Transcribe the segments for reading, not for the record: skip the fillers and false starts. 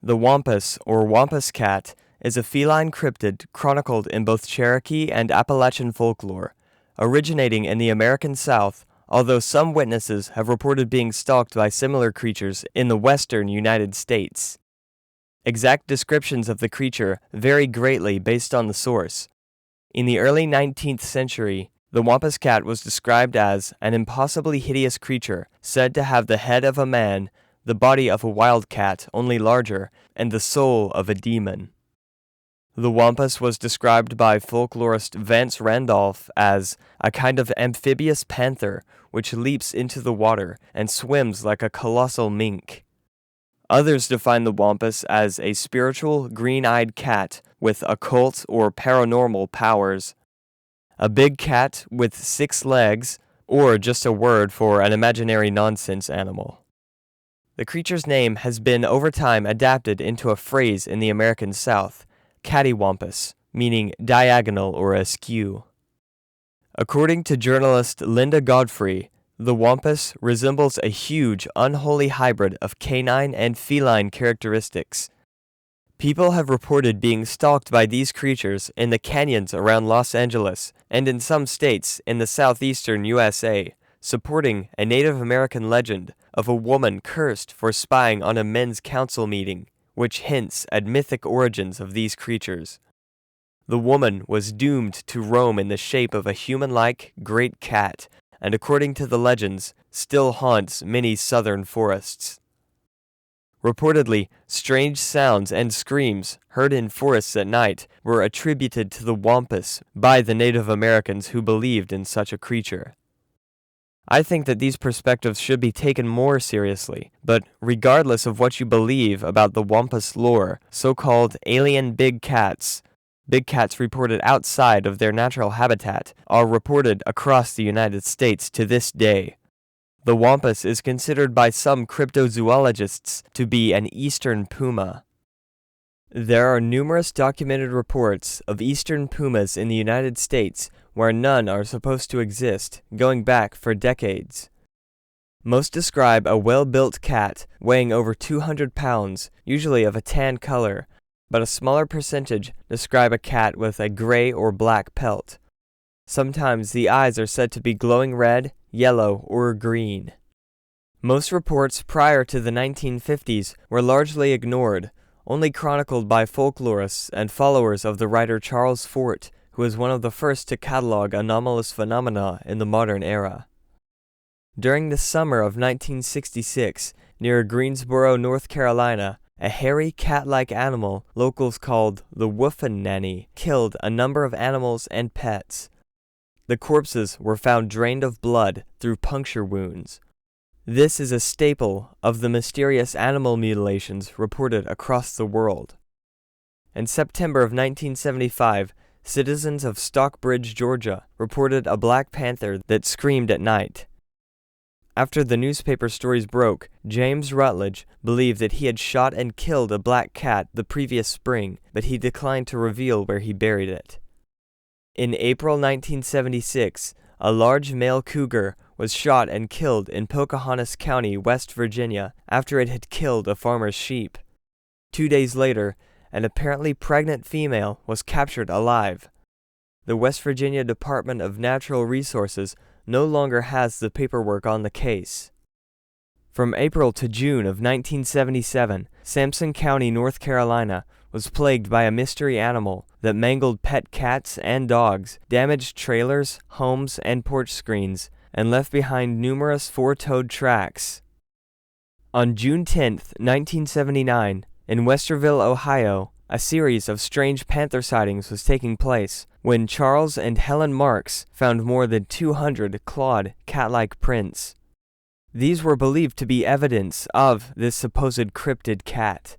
The wampus, or wampus cat, is a feline cryptid chronicled in both Cherokee and Appalachian folklore, originating in the American South, although some witnesses have reported being stalked by similar creatures in the western United States. Exact descriptions of the creature vary greatly based on the source. In the early 19th century, the wampus cat was described as an impossibly hideous creature, said to have the head of a man, the body of a wild cat, only larger, and the soul of a demon. The wampus was described by folklorist Vance Randolph as a kind of amphibious panther which leaps into the water and swims like a colossal mink. Others define the wampus as a spiritual, green-eyed cat with occult or paranormal powers. A big cat with 6 legs, or just a word for an imaginary nonsense animal. The creature's name has been over time adapted into a phrase in the American South, cattywampus, meaning diagonal or askew. According to journalist Linda Godfrey, the wampus resembles a huge, unholy hybrid of canine and feline characteristics. People have reported being stalked by these creatures in the canyons around Los Angeles and in some states in the southeastern USA, supporting a Native American legend of a woman cursed for spying on a men's council meeting, which hints at mythic origins of these creatures. The woman was doomed to roam in the shape of a human-like great cat, and according to the legends, still haunts many southern forests. Reportedly, strange sounds and screams heard in forests at night were attributed to the wampus by the Native Americans who believed in such a creature. I think that these perspectives should be taken more seriously, but regardless of what you believe about the wampus lore, so-called alien big cats reported outside of their natural habitat are reported across the United States to this day. The wampus is considered by some cryptozoologists to be an eastern puma. There are numerous documented reports of eastern pumas in the United States where none are supposed to exist, going back for decades. Most describe a well-built cat weighing over 200 pounds, usually of a tan color, but a smaller percentage describe a cat with a gray or black pelt. Sometimes the eyes are said to be glowing red, yellow, or green. Most reports prior to the 1950s were largely ignored, only chronicled by folklorists and followers of the writer Charles Fort, who was one of the first to catalog anomalous phenomena in the modern era. During the summer of 1966, near Greensboro, North Carolina, a hairy cat-like animal locals called the Woofenanny killed a number of animals and pets. The corpses were found drained of blood through puncture wounds. This is a staple of the mysterious animal mutilations reported across the world. In September of 1975, citizens of Stockbridge, Georgia, reported a black panther that screamed at night. After the newspaper stories broke, James Rutledge believed that he had shot and killed a black cat the previous spring, but he declined to reveal where he buried it. In April 1976, a large male cougar was shot and killed in Pocahontas County, West Virginia, after it had killed a farmer's sheep. 2 days later, an apparently pregnant female was captured alive. The West Virginia Department of Natural Resources no longer has the paperwork on the case. From April to June of 1977, Sampson County, North Carolina, was plagued by a mystery animal that mangled pet cats and dogs, damaged trailers, homes, and porch screens, and left behind numerous 4-toed tracks. On June 10, 1979, in Westerville, Ohio, a series of strange panther sightings was taking place when Charles and Helen Marks found more than 200 clawed, cat-like prints. These were believed to be evidence of this supposed cryptid cat.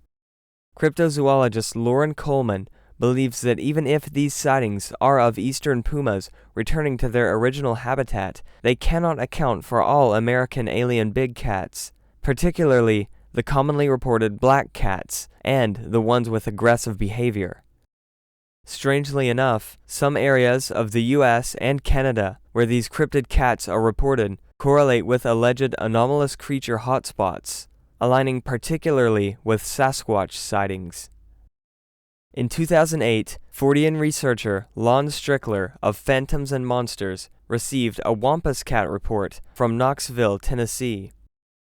Cryptozoologist Lauren Coleman believes that even if these sightings are of eastern pumas returning to their original habitat, they cannot account for all American alien big cats, particularly the commonly reported black cats and the ones with aggressive behavior. Strangely enough, some areas of the US and Canada where these cryptid cats are reported correlate with alleged anomalous creature hotspots. aligning particularly with Sasquatch sightings. In 2008, Fortean researcher Lon Strickler of Phantoms and Monsters received a wampus cat report from Knoxville, Tennessee.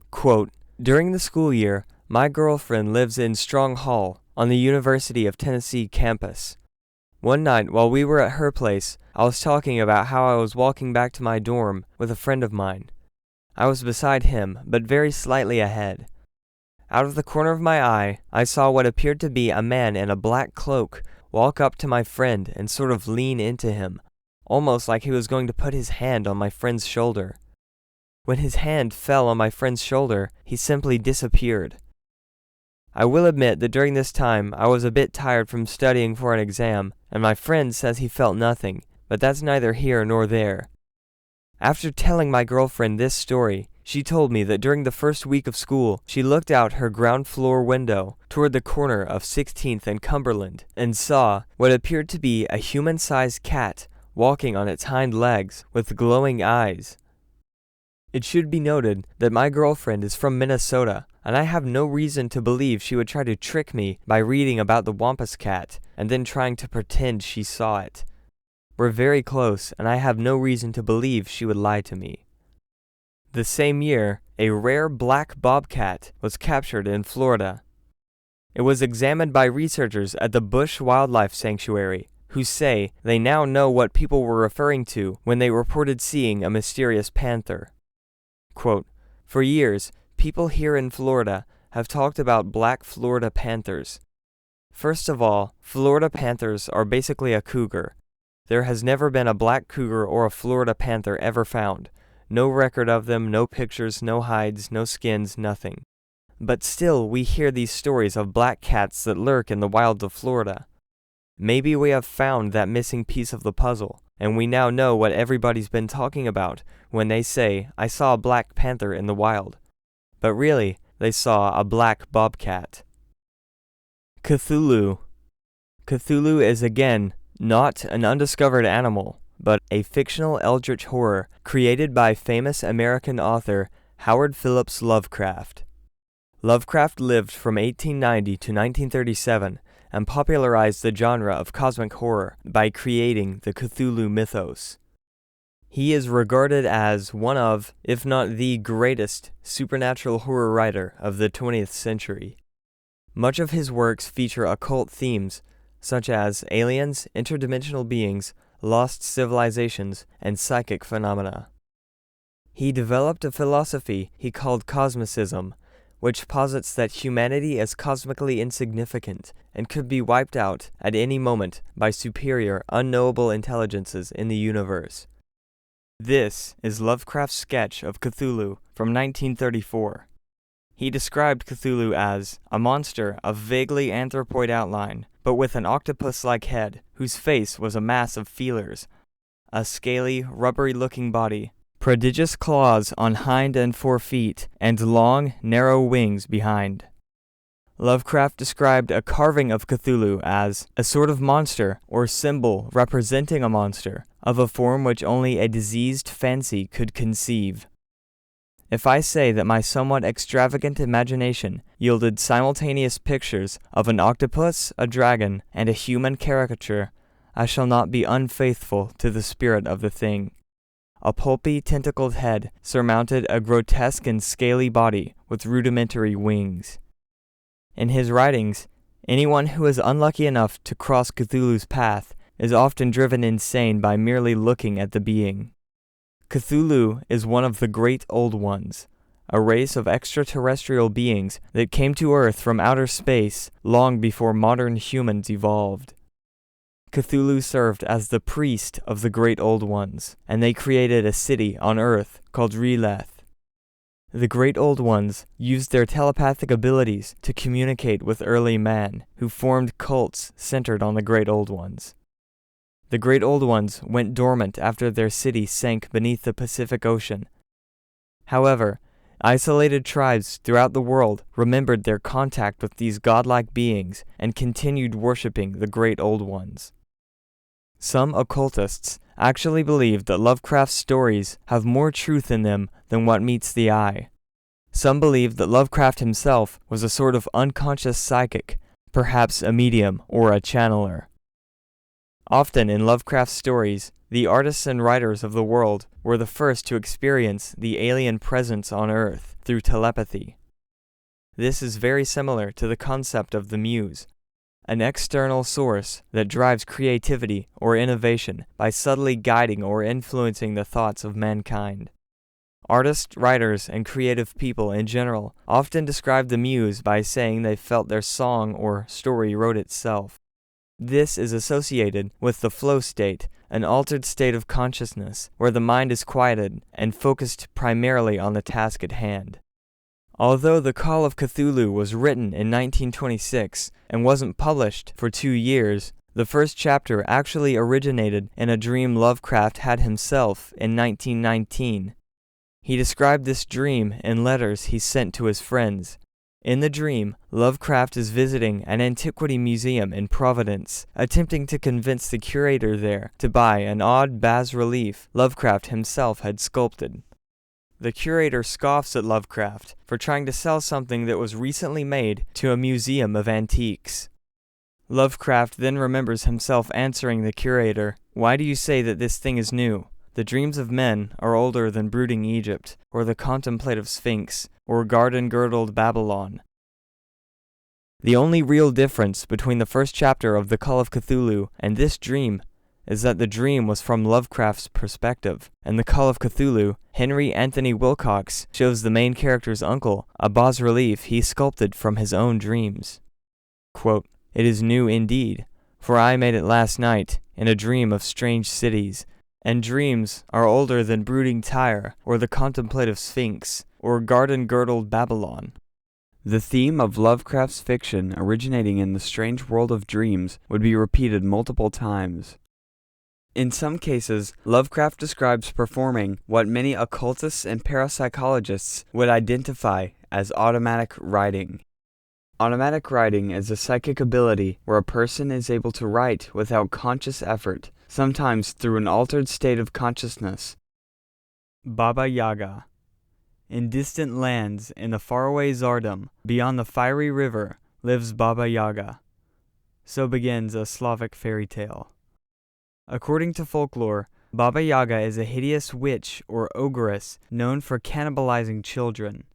Quote, "During the school year, my girlfriend lives in Strong Hall on the University of Tennessee campus. One night while we were at her place, I was talking about how I was walking back to my dorm with a friend of mine. I was beside him, but very slightly ahead. Out of the corner of my eye, I saw what appeared to be a man in a black cloak walk up to my friend and sort of lean into him, almost like he was going to put his hand on my friend's shoulder. When his hand fell on my friend's shoulder, he simply disappeared. I will admit that during this time, I was a bit tired from studying for an exam, and my friend says he felt nothing, but that's neither here nor there. After telling my girlfriend this story, she told me that during the first week of school, she looked out her ground floor window toward the corner of 16th and Cumberland and saw what appeared to be a human-sized cat walking on its hind legs with glowing eyes. It should be noted that my girlfriend is from Minnesota, and I have no reason to believe she would try to trick me by reading about the wampus cat and then trying to pretend she saw it. We're very close, and I have no reason to believe she would lie to me." The same year, a rare black bobcat was captured in Florida. It was examined by researchers at the Bush Wildlife Sanctuary, who say they now know what people were referring to when they reported seeing a mysterious panther. Quote, "For years, people here in Florida have talked about black Florida panthers. First of all, Florida panthers are basically a cougar. There has never been a black cougar or a Florida panther ever found. No record of them, no pictures, no hides, no skins, nothing. But still, we hear these stories of black cats that lurk in the wilds of Florida. Maybe we have found that missing piece of the puzzle, and we now know what everybody's been talking about when they say, 'I saw a black panther in the wild.' But really, they saw a black bobcat." Cthulhu. Cthulhu is again not an undiscovered animal, but a fictional eldritch horror created by famous American author Howard Phillips Lovecraft. Lovecraft lived from 1890 to 1937 and popularized the genre of cosmic horror by creating the Cthulhu mythos. He is regarded as one of, if not the greatest, supernatural horror writer of the 20th century. Much of his works feature occult themes, such as aliens, interdimensional beings, lost civilizations, and psychic phenomena. He developed a philosophy he called cosmicism, which posits that humanity is cosmically insignificant and could be wiped out at any moment by superior, unknowable intelligences in the universe. This is Lovecraft's sketch of Cthulhu from 1934. He described Cthulhu as a monster of vaguely anthropoid outline, but with an octopus-like head, whose face was a mass of feelers, a scaly, rubbery-looking body, prodigious claws on hind and fore feet, and long, narrow wings behind. Lovecraft described a carving of Cthulhu as a sort of monster or symbol representing a monster of a form which only a diseased fancy could conceive. If I say that my somewhat extravagant imagination yielded simultaneous pictures of an octopus, a dragon, and a human caricature, I shall not be unfaithful to the spirit of the thing. A pulpy, tentacled head surmounted a grotesque and scaly body with rudimentary wings. In his writings, anyone who is unlucky enough to cross Cthulhu's path is often driven insane by merely looking at the being. Cthulhu is one of the Great Old Ones, a race of extraterrestrial beings that came to Earth from outer space long before modern humans evolved. Cthulhu served as the priest of the Great Old Ones, and they created a city on Earth called Releth. The Great Old Ones used their telepathic abilities to communicate with early man, who formed cults centered on the Great Old Ones. The Great Old Ones went dormant after their city sank beneath the Pacific Ocean. However, isolated tribes throughout the world remembered their contact with these godlike beings and continued worshipping the Great Old Ones. Some occultists actually believe that Lovecraft's stories have more truth in them than what meets the eye. Some believe that Lovecraft himself was a sort of unconscious psychic, perhaps a medium or a channeler. Often in Lovecraft's stories, the artists and writers of the world were the first to experience the alien presence on Earth through telepathy. This is very similar to the concept of the muse, an external source that drives creativity or innovation by subtly guiding or influencing the thoughts of mankind. Artists, writers, and creative people in general often describe the muse by saying they felt their song or story wrote itself. This is associated with the flow state, an altered state of consciousness where the mind is quieted and focused primarily on the task at hand. Although The Call of Cthulhu was written in 1926 and wasn't published for 2 years, the first chapter actually originated in a dream Lovecraft had himself in 1919. He described this dream in letters he sent to his friends. In the dream, Lovecraft is visiting an antiquity museum in Providence, attempting to convince the curator there to buy an odd bas-relief Lovecraft himself had sculpted. The curator scoffs at Lovecraft for trying to sell something that was recently made to a museum of antiques. Lovecraft then remembers himself answering the curator, "Why do you say that this thing is new? The dreams of men are older than brooding Egypt, or the contemplative Sphinx, or garden-girdled Babylon." The only real difference between the first chapter of The Call of Cthulhu and this dream is that the dream was from Lovecraft's perspective, and The Call of Cthulhu, Henry Anthony Wilcox shows the main character's uncle a bas-relief he sculpted from his own dreams. Quote, "It is new indeed, for I made it last night in a dream of strange cities, and dreams are older than brooding Tyre, or the contemplative Sphinx, or garden-girdled Babylon." The theme of Lovecraft's fiction originating in the strange world of dreams would be repeated multiple times. In some cases, Lovecraft describes performing what many occultists and parapsychologists would identify as automatic writing. Automatic writing is a psychic ability where a person is able to write without conscious effort, sometimes through an altered state of consciousness. Baba Yaga. In distant lands in the faraway Tsardom, beyond the fiery river, lives Baba Yaga. So begins a Slavic fairy tale. According to folklore, Baba Yaga is a hideous witch or ogress known for cannibalizing children.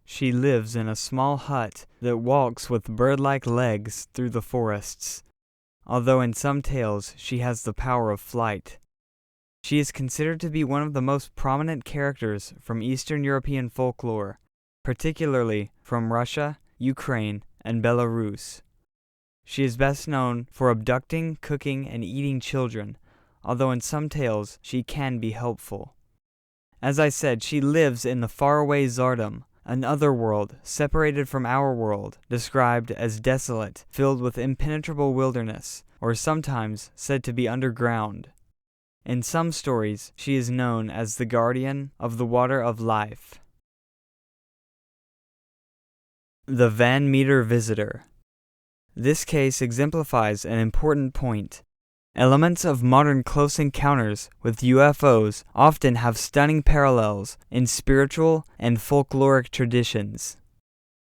She lives in a small hut that walks with bird-like legs through the forests, although in some tales she has the power of flight. She is considered to be one of the most prominent characters from Eastern European folklore, particularly from Russia, Ukraine, and Belarus. She is best known for abducting, cooking, and eating children, although in some tales she can be helpful. As I said, she lives in the faraway Tsardom, an otherworld separated from our world, described as desolate, filled with impenetrable wilderness, or sometimes said to be underground. In some stories, she is known as the guardian of the water of life. The Van Meter Visitor. This case exemplifies an important point. Elements of modern close encounters with UFOs often have stunning parallels in spiritual and folkloric traditions.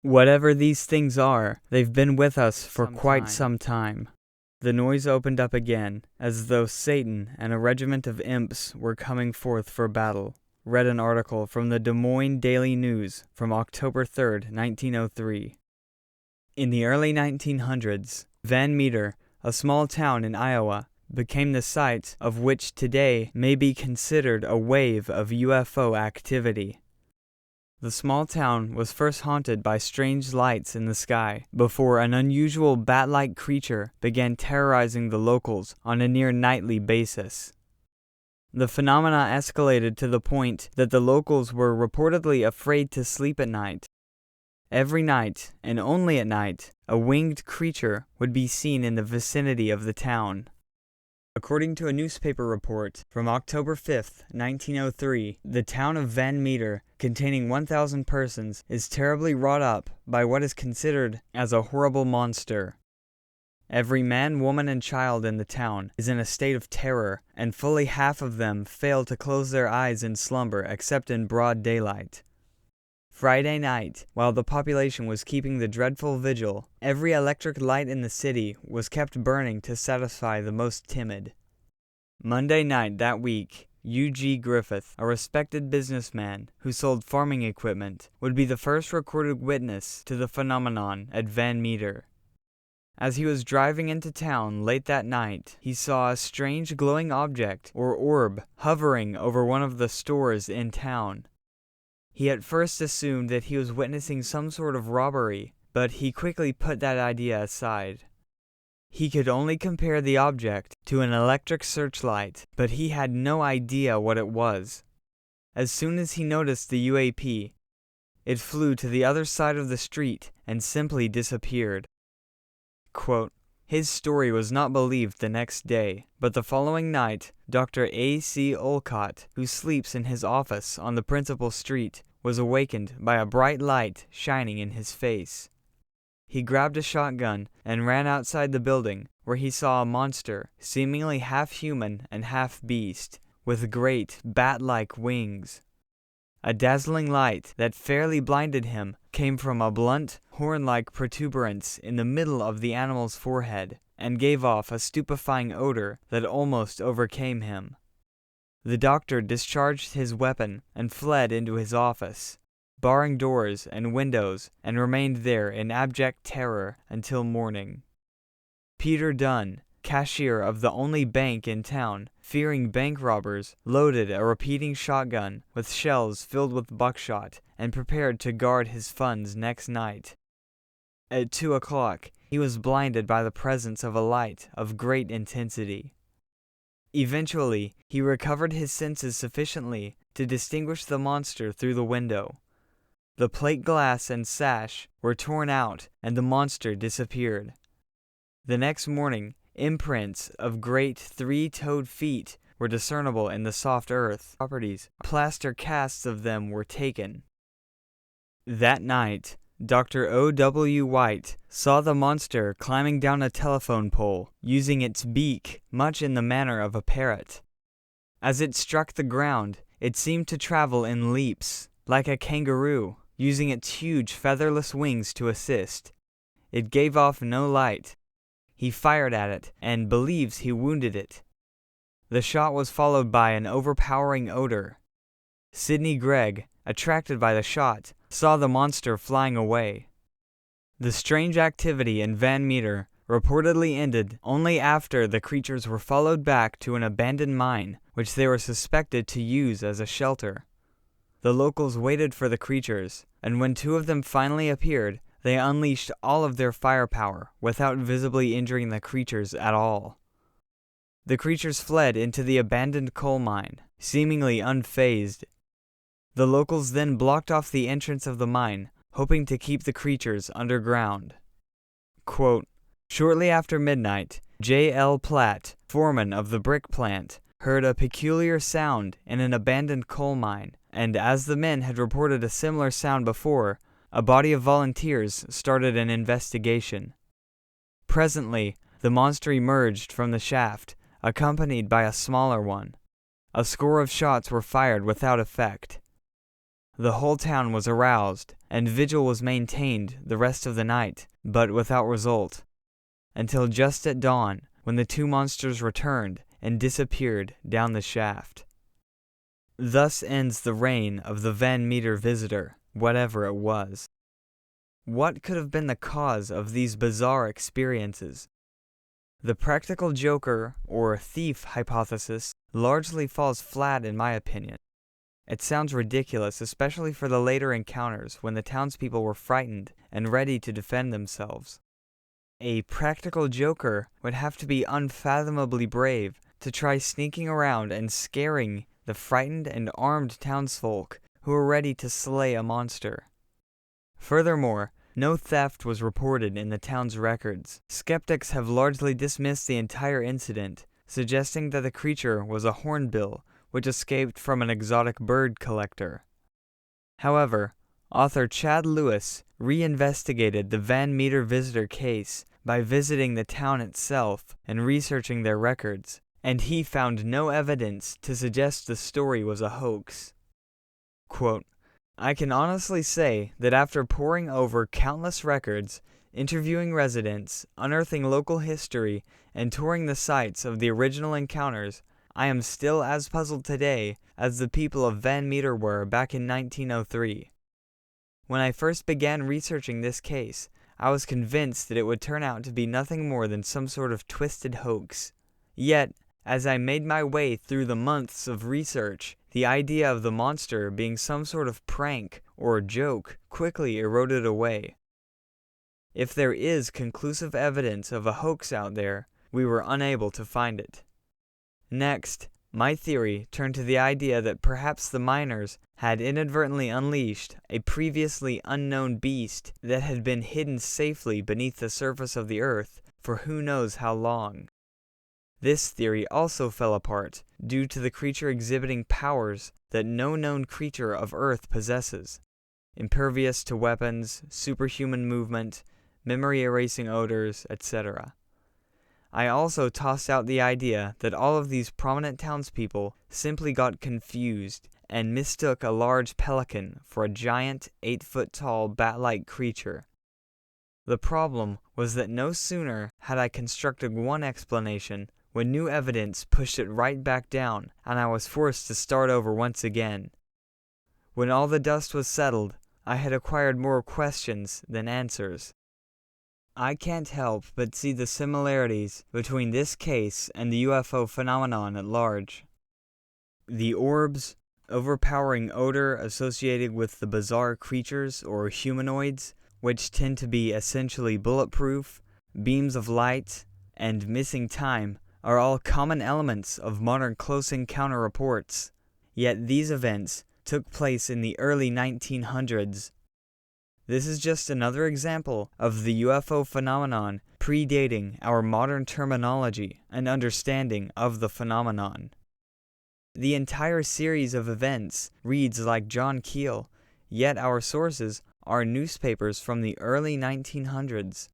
Whatever these things are, they've been with us for quite some time. The noise opened up again, as though Satan and a regiment of imps were coming forth for battle. Read an article from the Des Moines Daily News from October 3, 1903. In the early 1900s, Van Meter, a small town in Iowa, became the site of which today may be considered a wave of UFO activity. The small town was first haunted by strange lights in the sky before an unusual bat-like creature began terrorizing the locals on a near nightly basis. The phenomena escalated to the point that the locals were reportedly afraid to sleep at night. Every night, and only at night, a winged creature would be seen in the vicinity of the town. According to a newspaper report from October 5, 1903, the town of Van Meter, containing 1,000 persons, is terribly wrought up by what is considered as a horrible monster. Every man, woman, and child in the town is in a state of terror, and fully half of them fail to close their eyes in slumber except in broad daylight. Friday night, while the population was keeping the dreadful vigil, every electric light in the city was kept burning to satisfy the most timid. Monday night that week, U.G. Griffith, a respected businessman who sold farming equipment, would be the first recorded witness to the phenomenon at Van Meter. As he was driving into town late that night, he saw a strange glowing object, or orb, hovering over one of the stores in town. He at first assumed that he was witnessing some sort of robbery, but he quickly put that idea aside. He could only compare the object to an electric searchlight, but he had no idea what it was. As soon as he noticed the UAP, it flew to the other side of the street and simply disappeared. Quote, his story was not believed the next day, but the following night, Dr. A.C. Olcott, who sleeps in his office on the principal street, was awakened by a bright light shining in his face. He grabbed a shotgun and ran outside the building, where he saw a monster, seemingly half human and half beast, with great, bat-like wings. A dazzling light that fairly blinded him came from a blunt, horn-like protuberance in the middle of the animal's forehead, and gave off a stupefying odor that almost overcame him. The doctor discharged his weapon and fled into his office, barring doors and windows, and remained there in abject terror until morning. Peter Dunn, cashier of the only bank in town, fearing bank robbers, loaded a repeating shotgun with shells filled with buckshot and prepared to guard his funds next night. At 2 o'clock, he was blinded by the presence of a light of great intensity. Eventually, he recovered his senses sufficiently to distinguish the monster through the window. The plate glass and sash were torn out, and the monster disappeared. The next morning, imprints of great three-toed feet were discernible in the soft earth properties. Plaster casts of them were taken. That night, Dr. O.W. White saw the monster climbing down a telephone pole, using its beak much in the manner of a parrot. As it struck the ground, it seemed to travel in leaps, like a kangaroo, using its huge featherless wings to assist. It gave off no light. He fired at it, and believes he wounded it. The shot was followed by an overpowering odor. Sidney Gregg, attracted by the shot, saw the monster flying away. The strange activity in Van Meter reportedly ended only after the creatures were followed back to an abandoned mine, which they were suspected to use as a shelter. The locals waited for the creatures, and when 2 of them finally appeared, they unleashed all of their firepower without visibly injuring the creatures at all. The creatures fled into the abandoned coal mine, seemingly unfazed. The locals then blocked off the entrance of the mine, hoping to keep the creatures underground. Quote, shortly after midnight, J.L. Platt, foreman of the brick plant, heard a peculiar sound in an abandoned coal mine, and as the men had reported a similar sound before, a body of volunteers started an investigation. Presently, the monster emerged from the shaft, accompanied by a smaller one. A score of shots were fired without effect. The whole town was aroused, and vigil was maintained the rest of the night, but without result, until just at dawn, when the 2 monsters returned and disappeared down the shaft. Thus ends the reign of the Van Meter visitor, whatever it was. What could have been the cause of these bizarre experiences? The practical joker, or thief hypothesis, largely falls flat in my opinion. It sounds ridiculous, especially for the later encounters when the townspeople were frightened and ready to defend themselves. A practical joker would have to be unfathomably brave to try sneaking around and scaring the frightened and armed townsfolk who were ready to slay a monster. Furthermore, no theft was reported in the town's records. Skeptics have largely dismissed the entire incident, suggesting that the creature was a hornbill which escaped from an exotic bird collector. However, author Chad Lewis reinvestigated the Van Meter visitor case by visiting the town itself and researching their records, and he found no evidence to suggest the story was a hoax. Quote, I can honestly say that after poring over countless records, interviewing residents, unearthing local history, and touring the sites of the original encounters, I am still as puzzled today as the people of Van Meter were back in 1903. When I first began researching this case, I was convinced that it would turn out to be nothing more than some sort of twisted hoax. Yet, as I made my way through the months of research, the idea of the monster being some sort of prank or joke quickly eroded away. If there is conclusive evidence of a hoax out there, we were unable to find it. Next, my theory turned to the idea that perhaps the miners had inadvertently unleashed a previously unknown beast that had been hidden safely beneath the surface of the earth for who knows how long. This theory also fell apart due to the creature exhibiting powers that no known creature of Earth possesses: impervious to weapons, superhuman movement, memory-erasing odors, etc. I also tossed out the idea that all of these prominent townspeople simply got confused and mistook a large pelican for a giant 8-foot-tall bat-like creature. The problem was that no sooner had I constructed one explanation when new evidence pushed it right back down, and I was forced to start over once again. When all the dust was settled, I had acquired more questions than answers. I can't help but see the similarities between this case and the UFO phenomenon at large. The orbs, overpowering odor associated with the bizarre creatures or humanoids, which tend to be essentially bulletproof, beams of light, and missing time are all common elements of modern close encounter reports. Yet these events took place in the early 1900s. This is just another example of the UFO phenomenon predating our modern terminology and understanding of the phenomenon. The entire series of events reads like John Keel, yet our sources are newspapers from the early 1900s.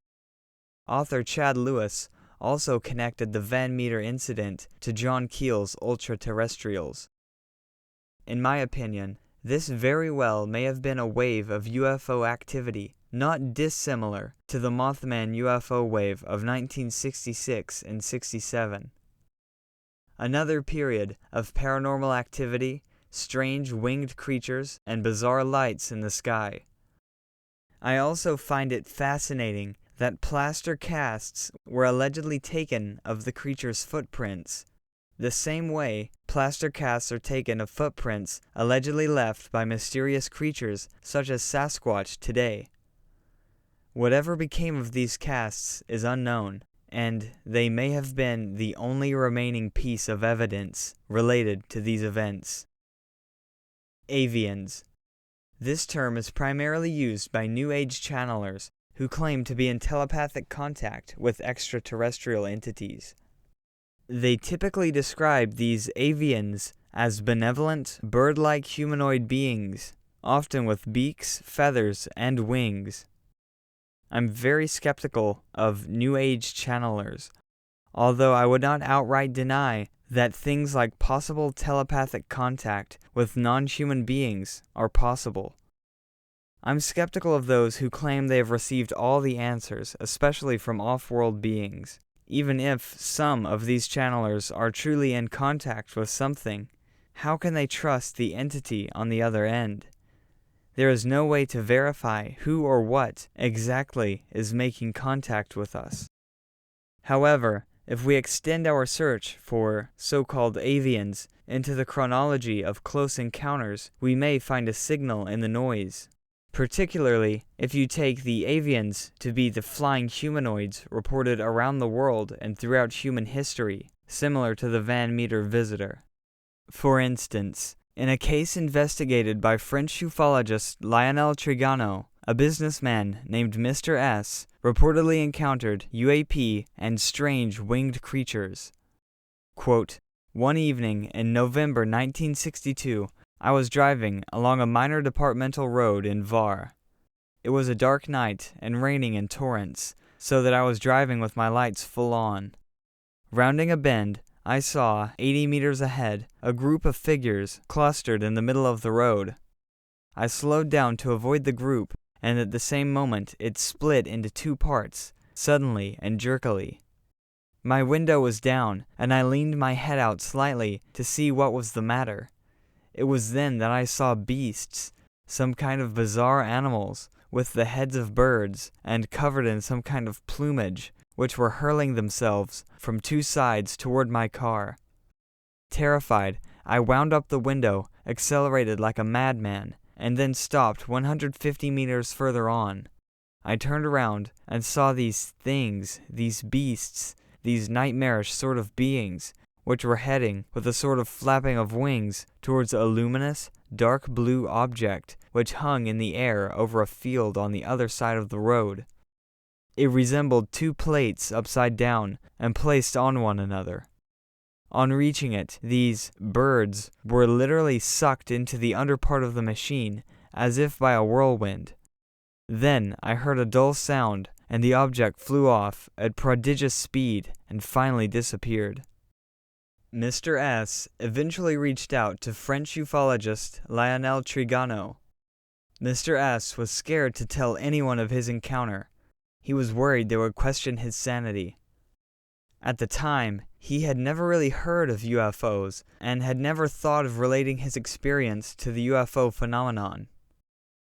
Author Chad Lewis also connected the Van Meter incident to John Keel's ultra-terrestrials. In my opinion, this very well may have been a wave of UFO activity not dissimilar to the Mothman UFO wave of 1966 and 67. Another period of paranormal activity, strange winged creatures, and bizarre lights in the sky. I also find it fascinating that plaster casts were allegedly taken of the creature's footprints, the same way plaster casts are taken of footprints allegedly left by mysterious creatures such as Sasquatch today. Whatever became of these casts is unknown, and they may have been the only remaining piece of evidence related to these events. Avians. This term is primarily used by New Age channelers who claim to be in telepathic contact with extraterrestrial entities. They typically describe these avians as benevolent, bird-like humanoid beings, often with beaks, feathers, and wings. I'm very skeptical of New Age channelers, although I would not outright deny that things like possible telepathic contact with non-human beings are possible. I'm skeptical of those who claim they have received all the answers, especially from off-world beings. Even if some of these channelers are truly in contact with something, how can they trust the entity on the other end? There is no way to verify who or what exactly is making contact with us. However, if we extend our search for so-called avians into the chronology of close encounters, we may find a signal in the noise. Particularly if you take the avians to be the flying humanoids reported around the world and throughout human history, similar to the Van Meter visitor. For instance, in a case investigated by French ufologist Lionel Trigano, a businessman named Mr. S reportedly encountered UAP and strange winged creatures. Quote, "One evening in November 1962, I was driving along a minor departmental road in Var. It was a dark night and raining in torrents, so that I was driving with my lights full on. Rounding a bend, I saw, 80 meters ahead, a group of figures clustered in the middle of the road. I slowed down to avoid the group, and at the same moment it split into two parts, suddenly and jerkily. My window was down, and I leaned my head out slightly to see what was the matter. It was then that I saw beasts, some kind of bizarre animals, with the heads of birds, and covered in some kind of plumage, which were hurling themselves from two sides toward my car. Terrified, I wound up the window, accelerated like a madman, and then stopped 150 meters further on. I turned around and saw these things, these beasts, these nightmarish sort of beings, which were heading, with a sort of flapping of wings, towards a luminous, dark blue object which hung in the air over a field on the other side of the road. It resembled two plates upside down and placed on one another. On reaching it, these birds were literally sucked into the under part of the machine, as if by a whirlwind. Then I heard a dull sound, and the object flew off at prodigious speed and finally disappeared. Mr. S. eventually reached out to French ufologist Lionel Trigano. Mr. S. was scared to tell anyone of his encounter. He was worried they would question his sanity. At the time, he had never really heard of UFOs and had never thought of relating his experience to the UFO phenomenon.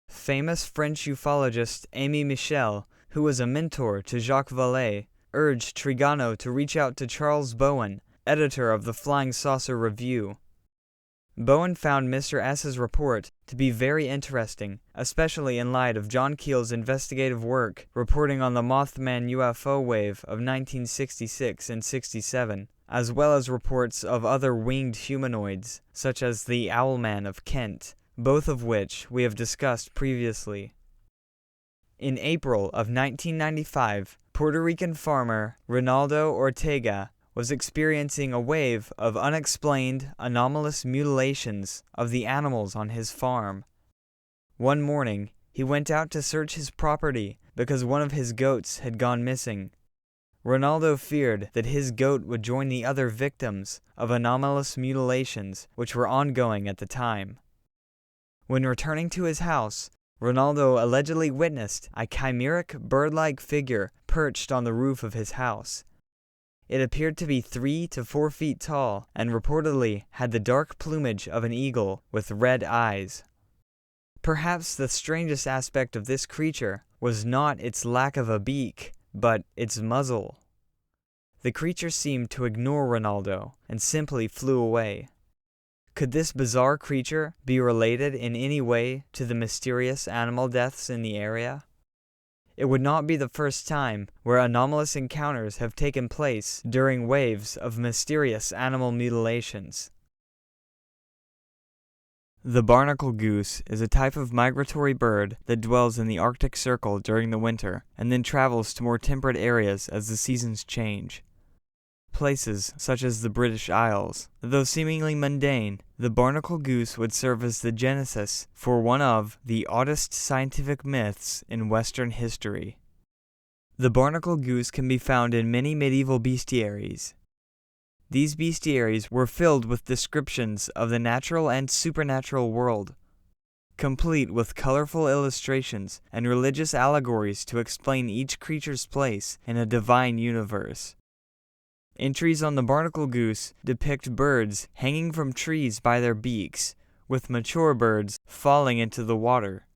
Famous French ufologist Aimé Michel, who was a mentor to Jacques Vallée, urged Trigano to reach out to Charles Bowen, editor of the Flying Saucer Review. Bowen found Mr. S.'s report to be very interesting, especially in light of John Keel's investigative work reporting on the Mothman UFO wave of 1966 and 67, as well as reports of other winged humanoids, such as the Owlman of Kent, both of which we have discussed previously. In April of 1995, Puerto Rican farmer Ronaldo Ortega was experiencing a wave of unexplained, anomalous mutilations of the animals on his farm. One morning, he went out to search his property because one of his goats had gone missing. Ronaldo feared that his goat would join the other victims of anomalous mutilations which were ongoing at the time. When returning to his house, Ronaldo allegedly witnessed a chimeric bird-like figure perched on the roof of his house. It appeared to be 3 to 4 feet tall and reportedly had the dark plumage of an eagle with red eyes. Perhaps the strangest aspect of this creature was not its lack of a beak, but its muzzle. The creature seemed to ignore Ronaldo and simply flew away. Could this bizarre creature be related in any way to the mysterious animal deaths in the area? It would not be the first time where anomalous encounters have taken place during waves of mysterious animal mutilations. The barnacle goose is a type of migratory bird that dwells in the Arctic Circle during the winter and then travels to more temperate areas as the seasons change. Places such as the British Isles. Though seemingly mundane, the barnacle goose would serve as the genesis for one of the oddest scientific myths in Western history. The barnacle goose can be found in many medieval bestiaries. These bestiaries were filled with descriptions of the natural and supernatural world, complete with colorful illustrations and religious allegories to explain each creature's place in a divine universe. Entries on the barnacle goose depict birds hanging from trees by their beaks, with mature birds falling into the water.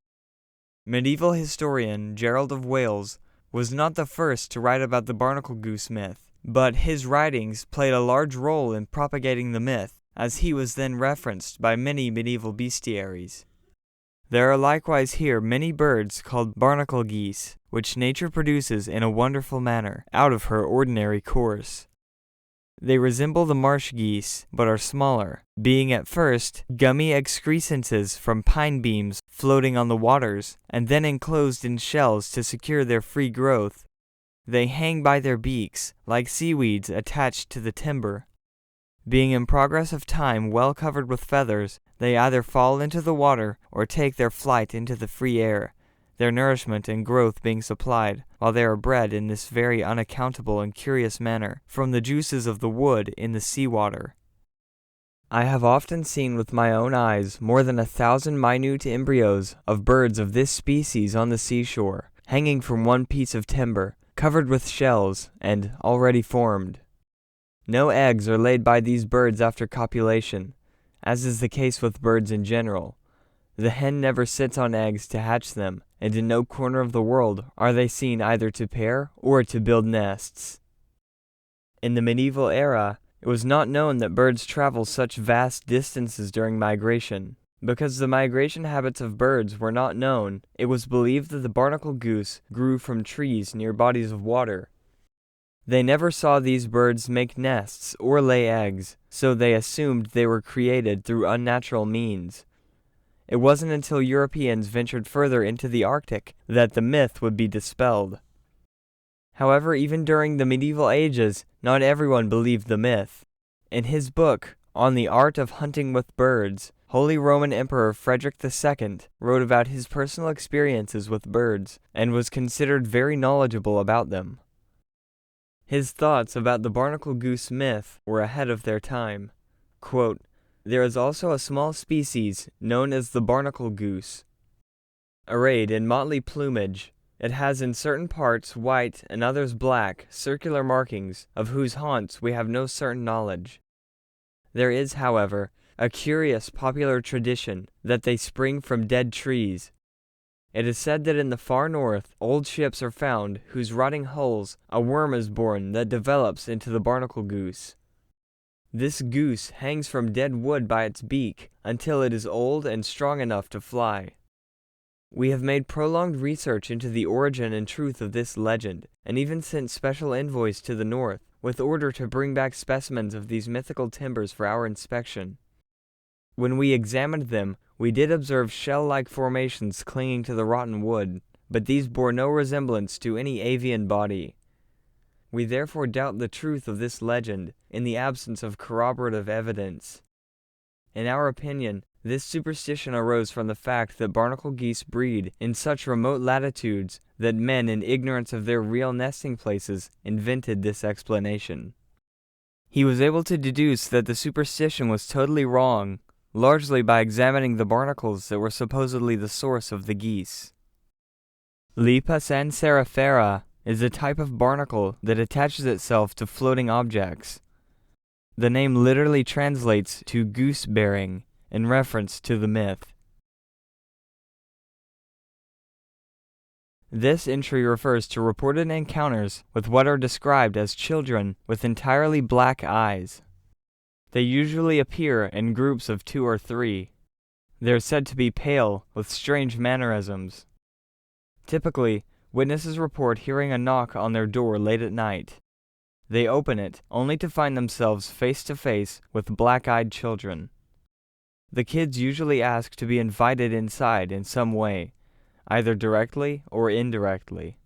Medieval historian Gerald of Wales was not the first to write about the barnacle goose myth, but his writings played a large role in propagating the myth, as he was then referenced by many medieval bestiaries. There are likewise here many birds called barnacle geese, which nature produces in a wonderful manner, out of her ordinary course. They resemble the marsh geese, but are smaller, being at first gummy excrescences from pine beams floating on the waters, and then enclosed in shells to secure their free growth. They hang by their beaks, like seaweeds attached to the timber. Being in progress of time well covered with feathers, they either fall into the water or take their flight into the free air, their nourishment and growth being supplied, while they are bred in this very unaccountable and curious manner, from the juices of the wood in the sea water. I have often seen with my own eyes more than 1,000 minute embryos of birds of this species on the seashore, hanging from one piece of timber, covered with shells, and already formed. No eggs are laid by these birds after copulation, as is the case with birds in general. The hen never sits on eggs to hatch them, and in no corner of the world are they seen either to pair or to build nests. In the medieval era, it was not known that birds travel such vast distances during migration. Because the migration habits of birds were not known, it was believed that the barnacle goose grew from trees near bodies of water. They never saw these birds make nests or lay eggs, so they assumed they were created through unnatural means. It wasn't until Europeans ventured further into the Arctic that the myth would be dispelled. However, even during the medieval ages, not everyone believed the myth. In his book, On the Art of Hunting with Birds, Holy Roman Emperor Frederick II wrote about his personal experiences with birds and was considered very knowledgeable about them. His thoughts about the barnacle goose myth were ahead of their time. Quote, "There is also a small species known as the barnacle goose. Arrayed in motley plumage, it has in certain parts white and others black, circular markings, of whose haunts we have no certain knowledge. There is, however, a curious popular tradition that they spring from dead trees. It is said that in the far north, old ships are found whose rotting hulls a worm is born that develops into the barnacle goose. This goose hangs from dead wood by its beak until it is old and strong enough to fly. We have made prolonged research into the origin and truth of this legend, and even sent special envoys to the north, with order to bring back specimens of these mythical timbers for our inspection. When we examined them, we did observe shell-like formations clinging to the rotten wood, but these bore no resemblance to any avian body. We therefore doubt the truth of this legend in the absence of corroborative evidence. In our opinion, this superstition arose from the fact that barnacle geese breed in such remote latitudes that men in ignorance of their real nesting places invented this explanation. He was able to deduce that the superstition was totally wrong, largely by examining the barnacles that were supposedly the source of the geese. Lepus anserifera is a type of barnacle that attaches itself to floating objects. The name literally translates to goose-bearing, in reference to the myth. This entry refers to reported encounters with what are described as children with entirely black eyes. They usually appear in groups of 2 or 3. They are said to be pale, with strange mannerisms. Typically, witnesses report hearing a knock on their door late at night. They open it, only to find themselves face to face with black-eyed children. The kids usually ask to be invited inside in some way, either directly or indirectly.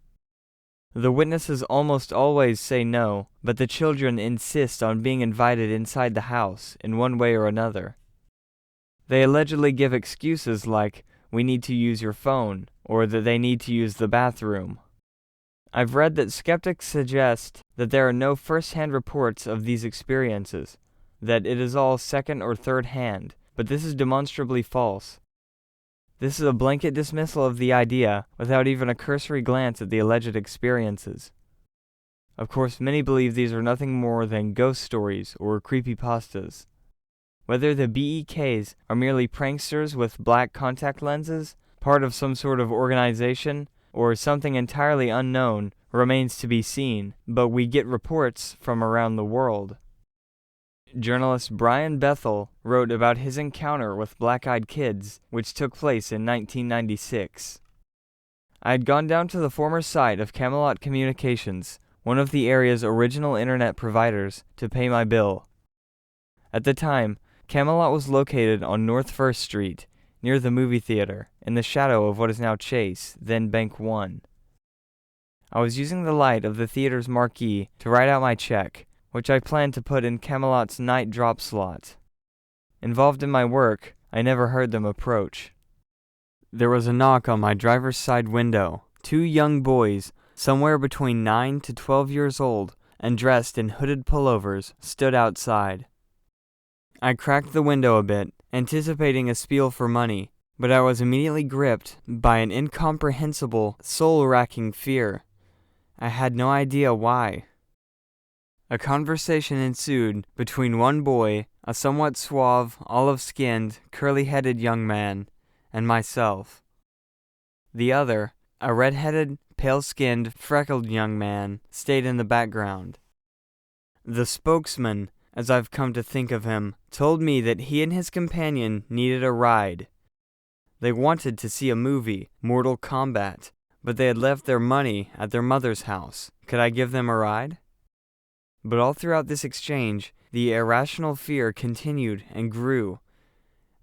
The witnesses almost always say no, but the children insist on being invited inside the house in one way or another. They allegedly give excuses like, "We need to use your phone," or that they need to use the bathroom. I've read that skeptics suggest that there are no first-hand reports of these experiences, that it is all second or third hand, but this is demonstrably false. This is a blanket dismissal of the idea, without even a cursory glance at the alleged experiences. Of course, many believe these are nothing more than ghost stories or creepypastas. Whether the BEKs are merely pranksters with black contact lenses, part of some sort of organization, or something entirely unknown remains to be seen, but we get reports from around the world. Journalist Brian Bethel wrote about his encounter with black-eyed kids, which took place in 1996. I had gone down to the former site of Camelot Communications, one of the area's original internet providers, to pay my bill. At the time, Camelot was located on North 1st Street, near the movie theater, in the shadow of what is now Chase, then Bank 1. I was using the light of the theater's marquee to write out my check, which I planned to put in Camelot's night drop slot. Involved in my work, I never heard them approach. There was a knock on my driver's side window. 2 young boys, somewhere between 9 to 12 years old, and dressed in hooded pullovers, stood outside. I cracked the window a bit, anticipating a spiel for money, but I was immediately gripped by an incomprehensible, soul-racking fear. I had no idea why. A conversation ensued between one boy, a somewhat suave, olive-skinned, curly-headed young man, and myself. The other, a red-headed, pale-skinned, freckled young man, stayed in the background. The spokesman, as I've come to think of him, told me that he and his companion needed a ride. They wanted to see a movie, Mortal Kombat, but they had left their money at their mother's house. Could I give them a ride? But all throughout this exchange, the irrational fear continued and grew.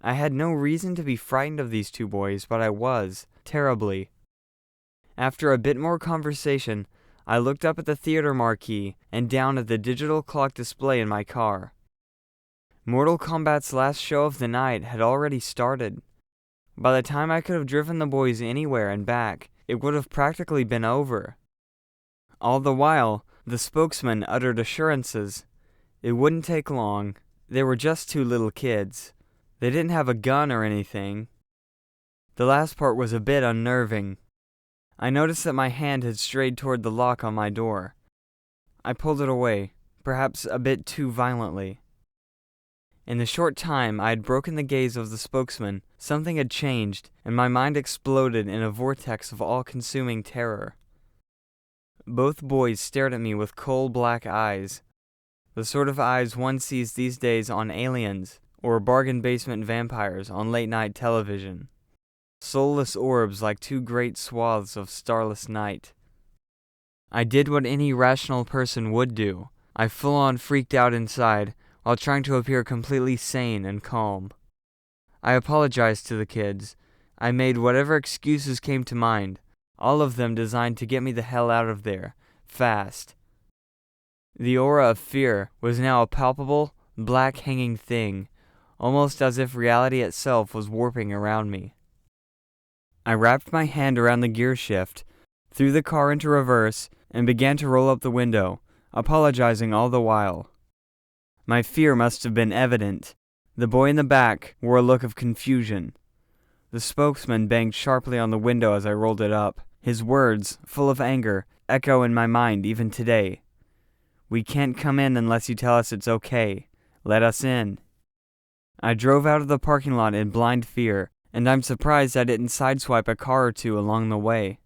I had no reason to be frightened of these two boys, but I was, terribly. After a bit more conversation, I looked up at the theater marquee and down at the digital clock display in my car. Mortal Kombat's last show of the night had already started. By the time I could have driven the boys anywhere and back, it would have practically been over. All the while, the spokesman uttered assurances. It wouldn't take long. They were just two little kids. They didn't have a gun or anything. The last part was a bit unnerving. I noticed that my hand had strayed toward the lock on my door. I pulled it away, perhaps a bit too violently. In the short time I had broken the gaze of the spokesman, something had changed, and my mind exploded in a vortex of all-consuming terror. Both boys stared at me with coal black eyes, the sort of eyes one sees these days on Aliens or bargain basement vampires on late-night television. Soulless orbs like two great swaths of starless night. I did what any rational person would do. I full-on freaked out inside while trying to appear completely sane and calm. I apologized to the kids. I made whatever excuses came to mind, all of them designed to get me the hell out of there, fast. The aura of fear was now a palpable, black hanging thing, almost as if reality itself was warping around me. I wrapped my hand around the gear shift, threw the car into reverse, and began to roll up the window, apologizing all the while. My fear must have been evident. The boy in the back wore a look of confusion. The spokesman banged sharply on the window as I rolled it up. His words, full of anger, echo in my mind even today. "We can't come in unless you tell us it's okay. Let us in." I drove out of the parking lot in blind fear, and I'm surprised I didn't sideswipe a car or two along the way.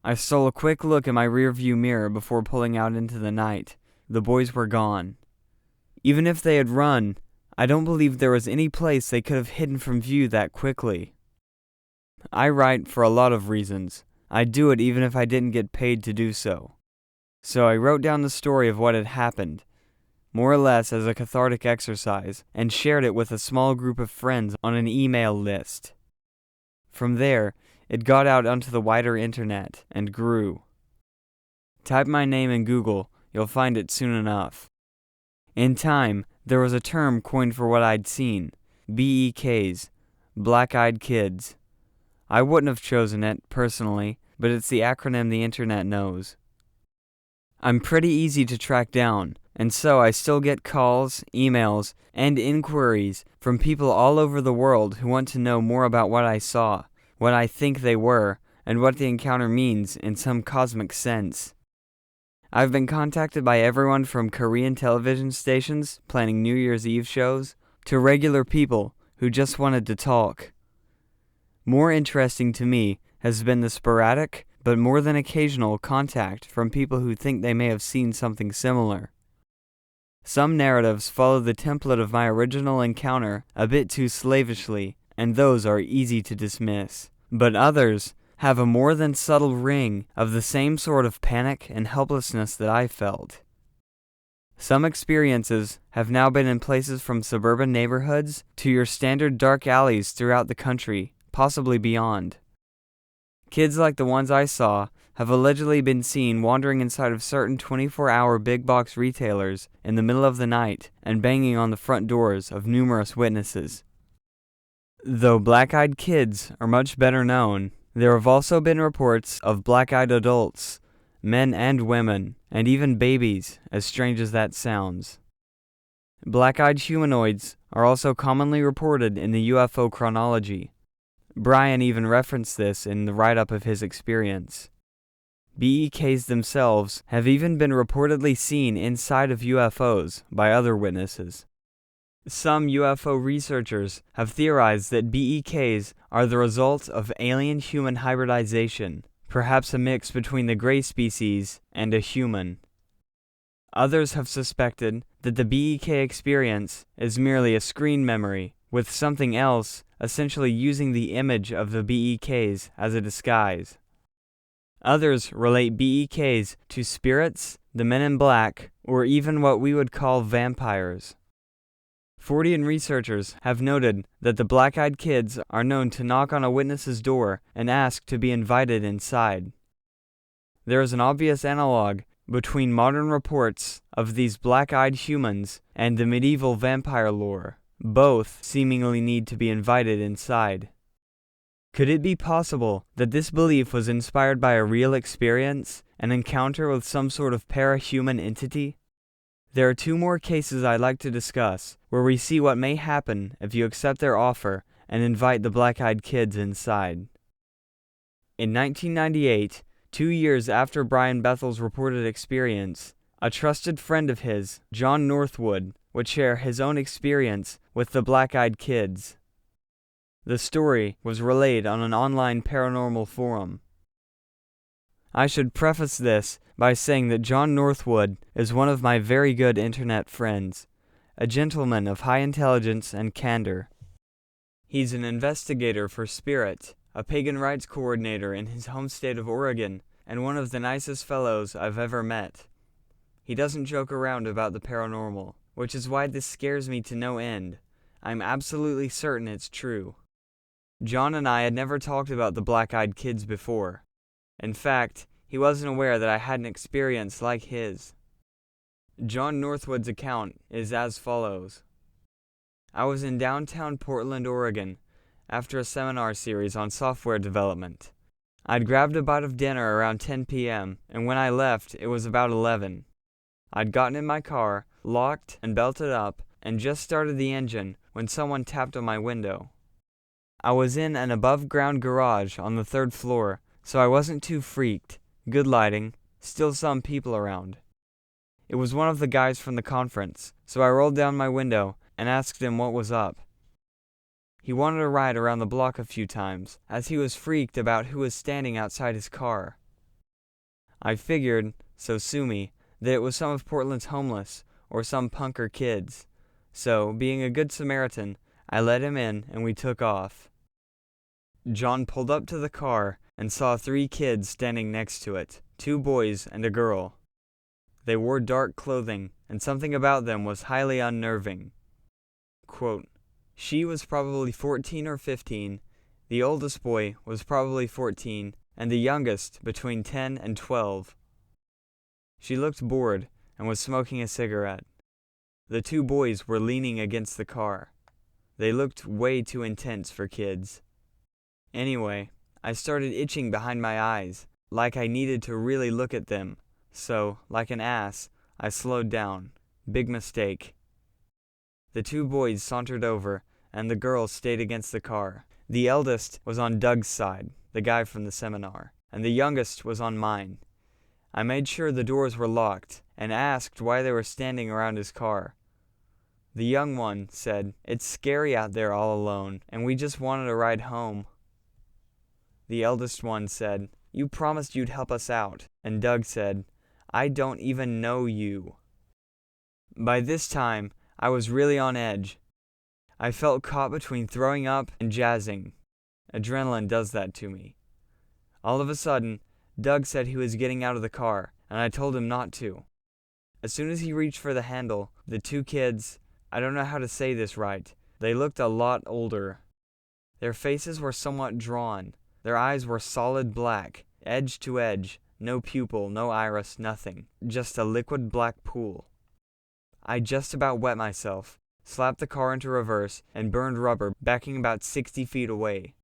I stole a quick look in my rearview mirror before pulling out into the night. The boys were gone. Even if they had run, I don't believe there was any place they could have hidden from view that quickly. I write for a lot of reasons. I'd do it even if I didn't get paid to do so. So I wrote down the story of what had happened, more or less as a cathartic exercise, and shared it with a small group of friends on an email list. From there, it got out onto the wider internet and grew. Type my name in Google, you'll find it soon enough. In time, there was a term coined for what I'd seen, BEKs, black-eyed kids. I wouldn't have chosen it, personally, but it's the acronym the internet knows. I'm pretty easy to track down, and so I still get calls, emails, and inquiries from people all over the world who want to know more about what I saw, what I think they were, and what the encounter means in some cosmic sense. I've been contacted by everyone from Korean television stations planning New Year's Eve shows to regular people who just wanted to talk. More interesting to me has been the sporadic, but more than occasional contact from people who think they may have seen something similar. Some narratives follow the template of my original encounter a bit too slavishly, and those are easy to dismiss. But others have a more than subtle ring of the same sort of panic and helplessness that I felt. Some experiences have now been in places from suburban neighborhoods to your standard dark alleys throughout the country, possibly beyond. Kids like the ones I saw have allegedly been seen wandering inside of certain 24-hour big box retailers in the middle of the night and banging on the front doors of numerous witnesses. Though black-eyed kids are much better known, there have also been reports of black-eyed adults, men and women, and even babies, as strange as that sounds. Black-eyed humanoids are also commonly reported in the UFO chronology. Brian even referenced this in the write-up of his experience. BEKs themselves have even been reportedly seen inside of UFOs by other witnesses. Some UFO researchers have theorized that BEKs are the result of alien-human hybridization, perhaps a mix between the gray species and a human. Others have suspected that the BEK experience is merely a screen memory, with something else essentially using the image of the BEKs as a disguise. Others relate BEKs to spirits, the men in black, or even what we would call vampires. Fortean researchers have noted that the black-eyed kids are known to knock on a witness's door and ask to be invited inside. There is an obvious analog between modern reports of these black-eyed humans and the medieval vampire lore. Both seemingly need to be invited inside. Could it be possible that this belief was inspired by a real experience, an encounter with some sort of parahuman entity? There are 2 more cases I'd like to discuss, where we see what may happen if you accept their offer and invite the black-eyed kids inside. In 1998, 2 years after Brian Bethel's reported experience, a trusted friend of his, John Northwood, would share his own experience with the black-eyed kids. The story was relayed on an online paranormal forum. I should preface this by saying that John Northwood is one of my very good internet friends, a gentleman of high intelligence and candor. He's an investigator for Spirit, a pagan rites coordinator in his home state of Oregon, and one of the nicest fellows I've ever met. He doesn't joke around about the paranormal, which is why this scares me to no end. I'm absolutely certain it's true. John and I had never talked about the black-eyed kids before. In fact, he wasn't aware that I had an experience like his. John Northwood's account is as follows. I was in downtown Portland, Oregon, after a seminar series on software development. I'd grabbed a bite of dinner around 10 p.m., and when I left, it was about 11. I'd gotten in my car, locked and belted up, and just started the engine when someone tapped on my window. I was in an above-ground garage on the 3rd floor, so I wasn't too freaked. Good lighting, still some people around. It was one of the guys from the conference, so I rolled down my window and asked him what was up. He wanted to ride around the block a few times, as he was freaked about who was standing outside his car. I figured, so sue me, that it was some of Portland's homeless, or some punker kids. So, being a good Samaritan, I let him in and we took off. John pulled up to the car and saw 3 kids standing next to it, 2 boys and a girl. They wore dark clothing, and something about them was highly unnerving. Quote, she was probably 14 or 15, the oldest boy was probably 14, and the youngest between 10 and 12. She looked bored and was smoking a cigarette. The 2 boys were leaning against the car. They looked way too intense for kids. Anyway, I started itching behind my eyes, like I needed to really look at them. So, like an ass, I slowed down. Big mistake. The 2 boys sauntered over, and the girl stayed against the car. The eldest was on Doug's side, the guy from the seminar, and the youngest was on mine. I made sure the doors were locked, and asked why they were standing around his car. The young one said, it's scary out there all alone, and we just wanted a ride home. The eldest one said, you promised you'd help us out, and Doug said, I don't even know you. By this time, I was really on edge. I felt caught between throwing up and jazzing. Adrenaline does that to me. All of a sudden, Doug said he was getting out of the car, and I told him not to. As soon as he reached for the handle, the 2 kids, I don't know how to say this right, they looked a lot older. Their faces were somewhat drawn. Their eyes were solid black, edge to edge, no pupil, no iris, nothing, just a liquid black pool. I just about wet myself, slapped the car into reverse, and burned rubber, backing about 60 feet away.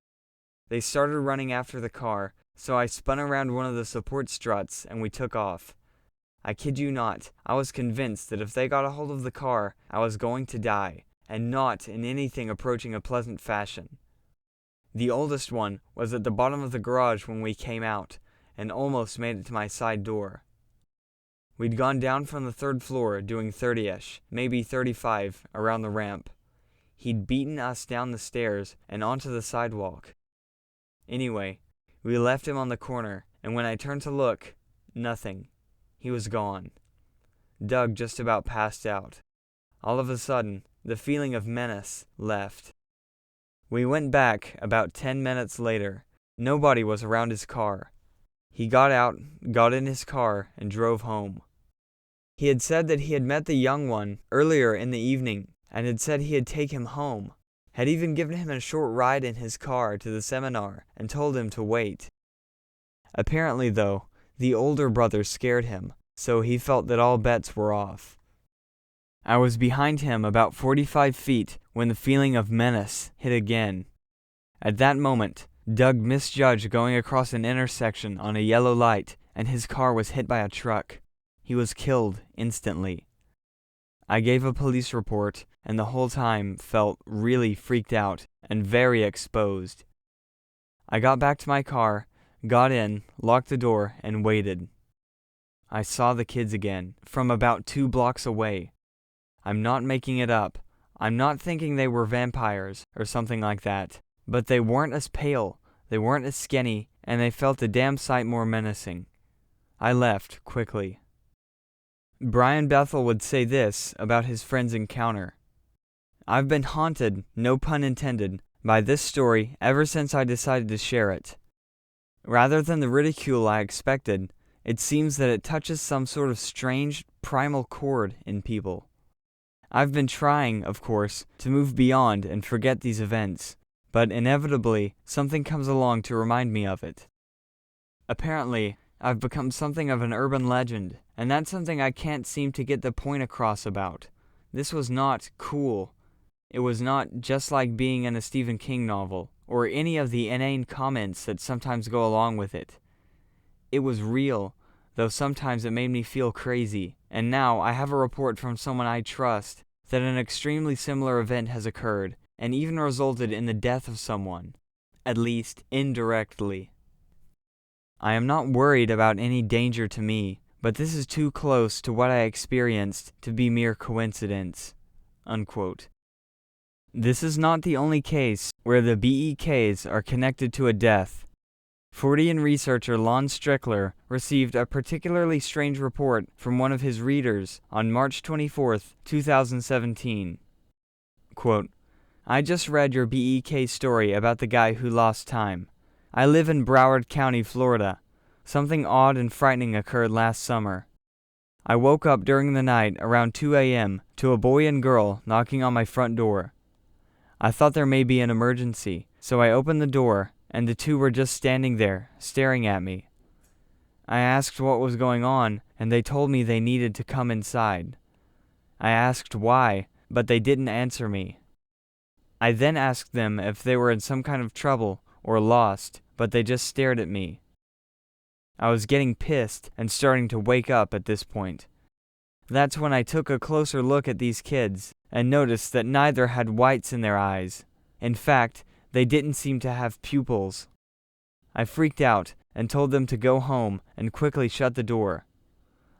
They started running after the car, so I spun around one of the support struts and we took off. I kid you not, I was convinced that if they got a hold of the car, I was going to die, and not in anything approaching a pleasant fashion. The oldest one was at the bottom of the garage when we came out, and almost made it to my side door. We'd gone down from the 3rd floor doing 30-ish, maybe 35, around the ramp. He'd beaten us down the stairs and onto the sidewalk. Anyway, we left him on the corner, and when I turned to look, nothing. He was gone. Doug just about passed out. All of a sudden, the feeling of menace left. We went back about 10 minutes later. Nobody was around his car. He got out, got in his car, and drove home. He had said that he had met the young one earlier in the evening, and had said he'd take him home. Had even given him a short ride in his car to the seminar and told him to wait. Apparently, though, the older brother scared him, so he felt that all bets were off. I was behind him about 45 feet when the feeling of menace hit again. At that moment, Doug misjudged going across an intersection on a yellow light, and his car was hit by a truck. He was killed instantly. I gave a police report, and the whole time felt really freaked out and very exposed. I got back to my car, got in, locked the door, and waited. I saw the kids again, from about 2 blocks away. I'm not making it up. I'm not thinking they were vampires or something like that. But they weren't as pale, they weren't as skinny, and they felt a damn sight more menacing. I left quickly. Brian Bethel would say this about his friend's encounter. I've been haunted, no pun intended, by this story ever since I decided to share it. Rather than the ridicule I expected, it seems that it touches some sort of strange, primal chord in people. I've been trying, of course, to move beyond and forget these events, but inevitably, something comes along to remind me of it. Apparently, I've become something of an urban legend, and that's something I can't seem to get the point across about. This was not cool. It was not just like being in a Stephen King novel, or any of the inane comments that sometimes go along with it. It was real, though sometimes it made me feel crazy, and now I have a report from someone I trust that an extremely similar event has occurred, and even resulted in the death of someone, at least indirectly. I am not worried about any danger to me, but this is too close to what I experienced to be mere coincidence." Unquote. This is not the only case where the BEKs are connected to a death. Fortean researcher Lon Strickler received a particularly strange report from one of his readers on March 24, 2017. Quote, "I just read your BEK story about the guy who lost time. I live in Broward County, Florida. Something odd and frightening occurred last summer. I woke up during the night around 2 a.m. to a boy and girl knocking on my front door. I thought there may be an emergency, so I opened the door, and the two were just standing there, staring at me. I asked what was going on, and they told me they needed to come inside. I asked why, but they didn't answer me. I then asked them if they were in some kind of trouble or lost, but they just stared at me. I was getting pissed and starting to wake up at this point. That's when I took a closer look at these kids and noticed that neither had whites in their eyes. In fact, they didn't seem to have pupils. I freaked out and told them to go home and quickly shut the door.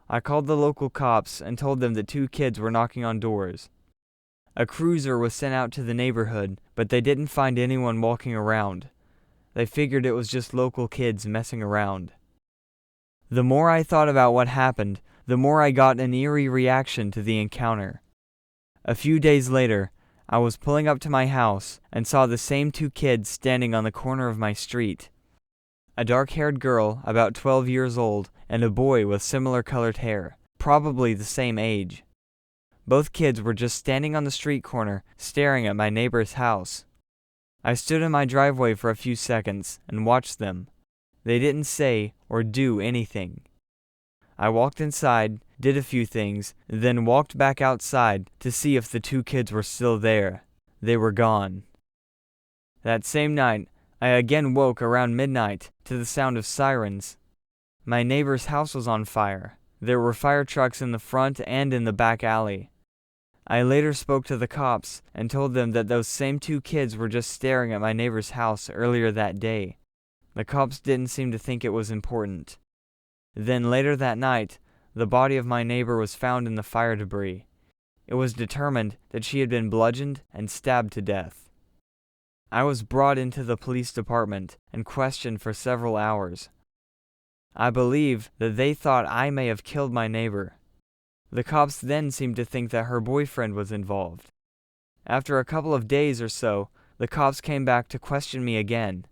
I called the local cops and told them that 2 kids were knocking on doors. A cruiser was sent out to the neighborhood, but they didn't find anyone walking around. They figured it was just local kids messing around. The more I thought about what happened, the more I got an eerie reaction to the encounter. A few days later, I was pulling up to my house and saw the same 2 kids standing on the corner of my street. A dark-haired girl, about 12 years old, and a boy with similar colored hair, probably the same age. Both kids were just standing on the street corner, staring at my neighbor's house. I stood in my driveway for a few seconds and watched them. They didn't say or do anything. I walked inside, did a few things, then walked back outside to see if the 2 kids were still there. They were gone. That same night, I again woke around midnight to the sound of sirens. My neighbor's house was on fire. There were fire trucks in the front and in the back alley. I later spoke to the cops and told them that those same 2 kids were just staring at my neighbor's house earlier that day. The cops didn't seem to think it was important. Then later that night, the body of my neighbor was found in the fire debris. It was determined that she had been bludgeoned and stabbed to death. I was brought into the police department and questioned for several hours. I believe that they thought I may have killed my neighbor. The cops then seemed to think that her boyfriend was involved. After a couple of days or so, the cops came back to question me again.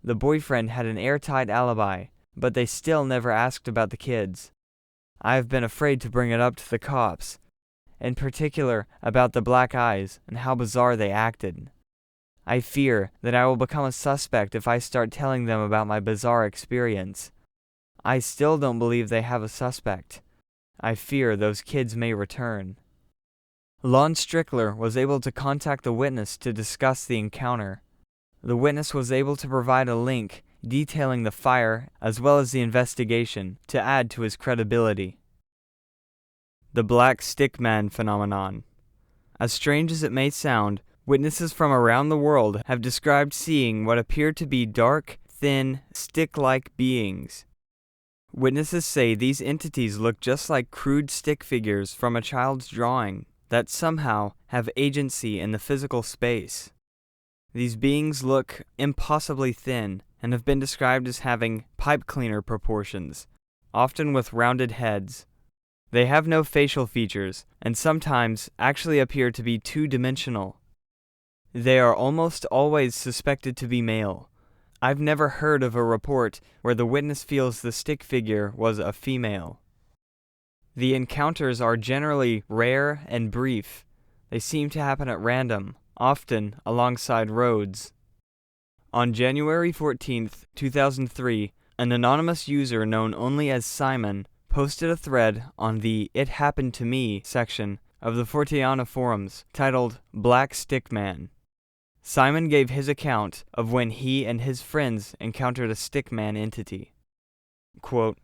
The boyfriend had an airtight alibi, but they still never asked about the kids. I have been afraid to bring it up to the cops, in particular about the black eyes and how bizarre they acted. I fear that I will become a suspect if I start telling them about my bizarre experience. I still don't believe they have a suspect. I fear those kids may return. Lon Strickler was able to contact the witness to discuss the encounter. The witness was able to provide a link detailing the fire as well as the investigation to add to his credibility. The Black Stickman phenomenon. As strange as it may sound, witnesses from around the world have described seeing what appear to be dark, thin, stick-like beings. Witnesses say these entities look just like crude stick figures from a child's drawing that somehow have agency in the physical space. These beings look impossibly thin and have been described as having pipe cleaner proportions, often with rounded heads. They have no facial features and sometimes actually appear to be two-dimensional. They are almost always suspected to be male. I've never heard of a report where the witness feels the stick figure was a female. The encounters are generally rare and brief. They seem to happen at random, often alongside roads. On January 14, 2003, an anonymous user known only as Simon posted a thread on the It Happened to Me section of the Tlanchana forums titled Black Stickman. Simon gave his account of when he and his friends encountered a stickman entity. Quote,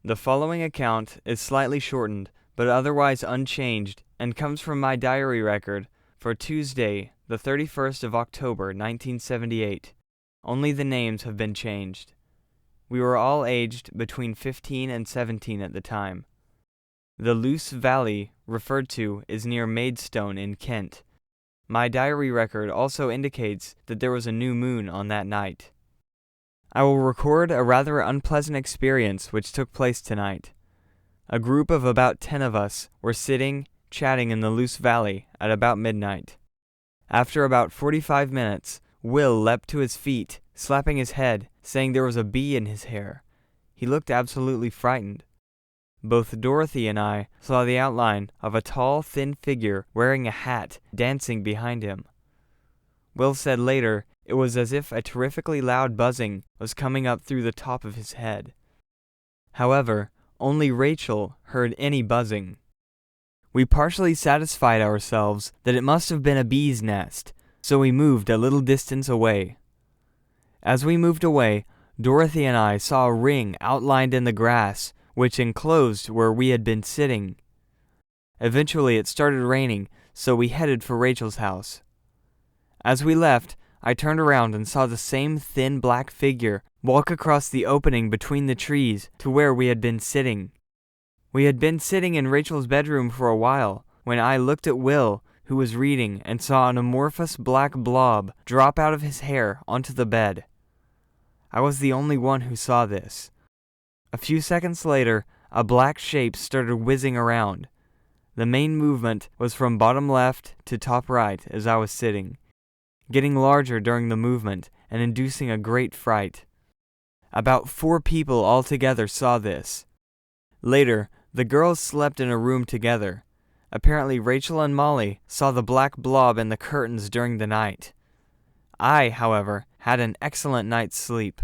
"The following account is slightly shortened, but otherwise unchanged, and comes from my diary record for Tuesday, the 31st of October, 1978. Only the names have been changed. We were all aged between 15 and 17 at the time. The Loose Valley referred to is near Maidstone in Kent. My diary record also indicates that there was a new moon on that night. I will record a rather unpleasant experience which took place tonight. A group of about 10 of us were sitting, chatting in the Loose Valley at about midnight. After about 45 minutes, Will leapt to his feet, slapping his head, saying there was a bee in his hair. He looked absolutely frightened. Both Dorothy and I saw the outline of a tall, thin figure wearing a hat dancing behind him. Will said later it was as if a terrifically loud buzzing was coming up through the top of his head. However, only Rachel heard any buzzing. We partially satisfied ourselves that it must have been a bee's nest, so we moved a little distance away. As we moved away, Dorothy and I saw a ring outlined in the grass, which enclosed where we had been sitting. Eventually it started raining, so we headed for Rachel's house. As we left, I turned around and saw the same thin black figure walk across the opening between the trees to where we had been sitting. We had been sitting in Rachel's bedroom for a while when I looked at Will, who was reading, and saw an amorphous black blob drop out of his hair onto the bed. I was the only one who saw this. A few seconds later, a black shape started whizzing around. The main movement was from bottom left to top right as I was sitting, getting larger during the movement and inducing a great fright. About 4 people altogether saw this. Later, the girls slept in a room together. Apparently Rachel and Molly saw the black blob in the curtains during the night. I, however, had an excellent night's sleep.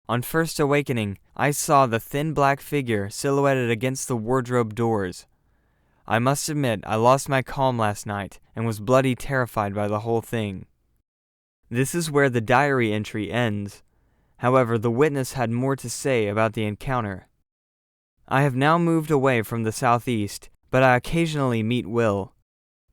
On first awakening, I saw the thin black figure silhouetted against the wardrobe doors. I must admit I lost my calm last night and was bloody terrified by the whole thing. This is where the diary entry ends. However, the witness had more to say about the encounter. I have now moved away from the southeast, but I occasionally meet Will.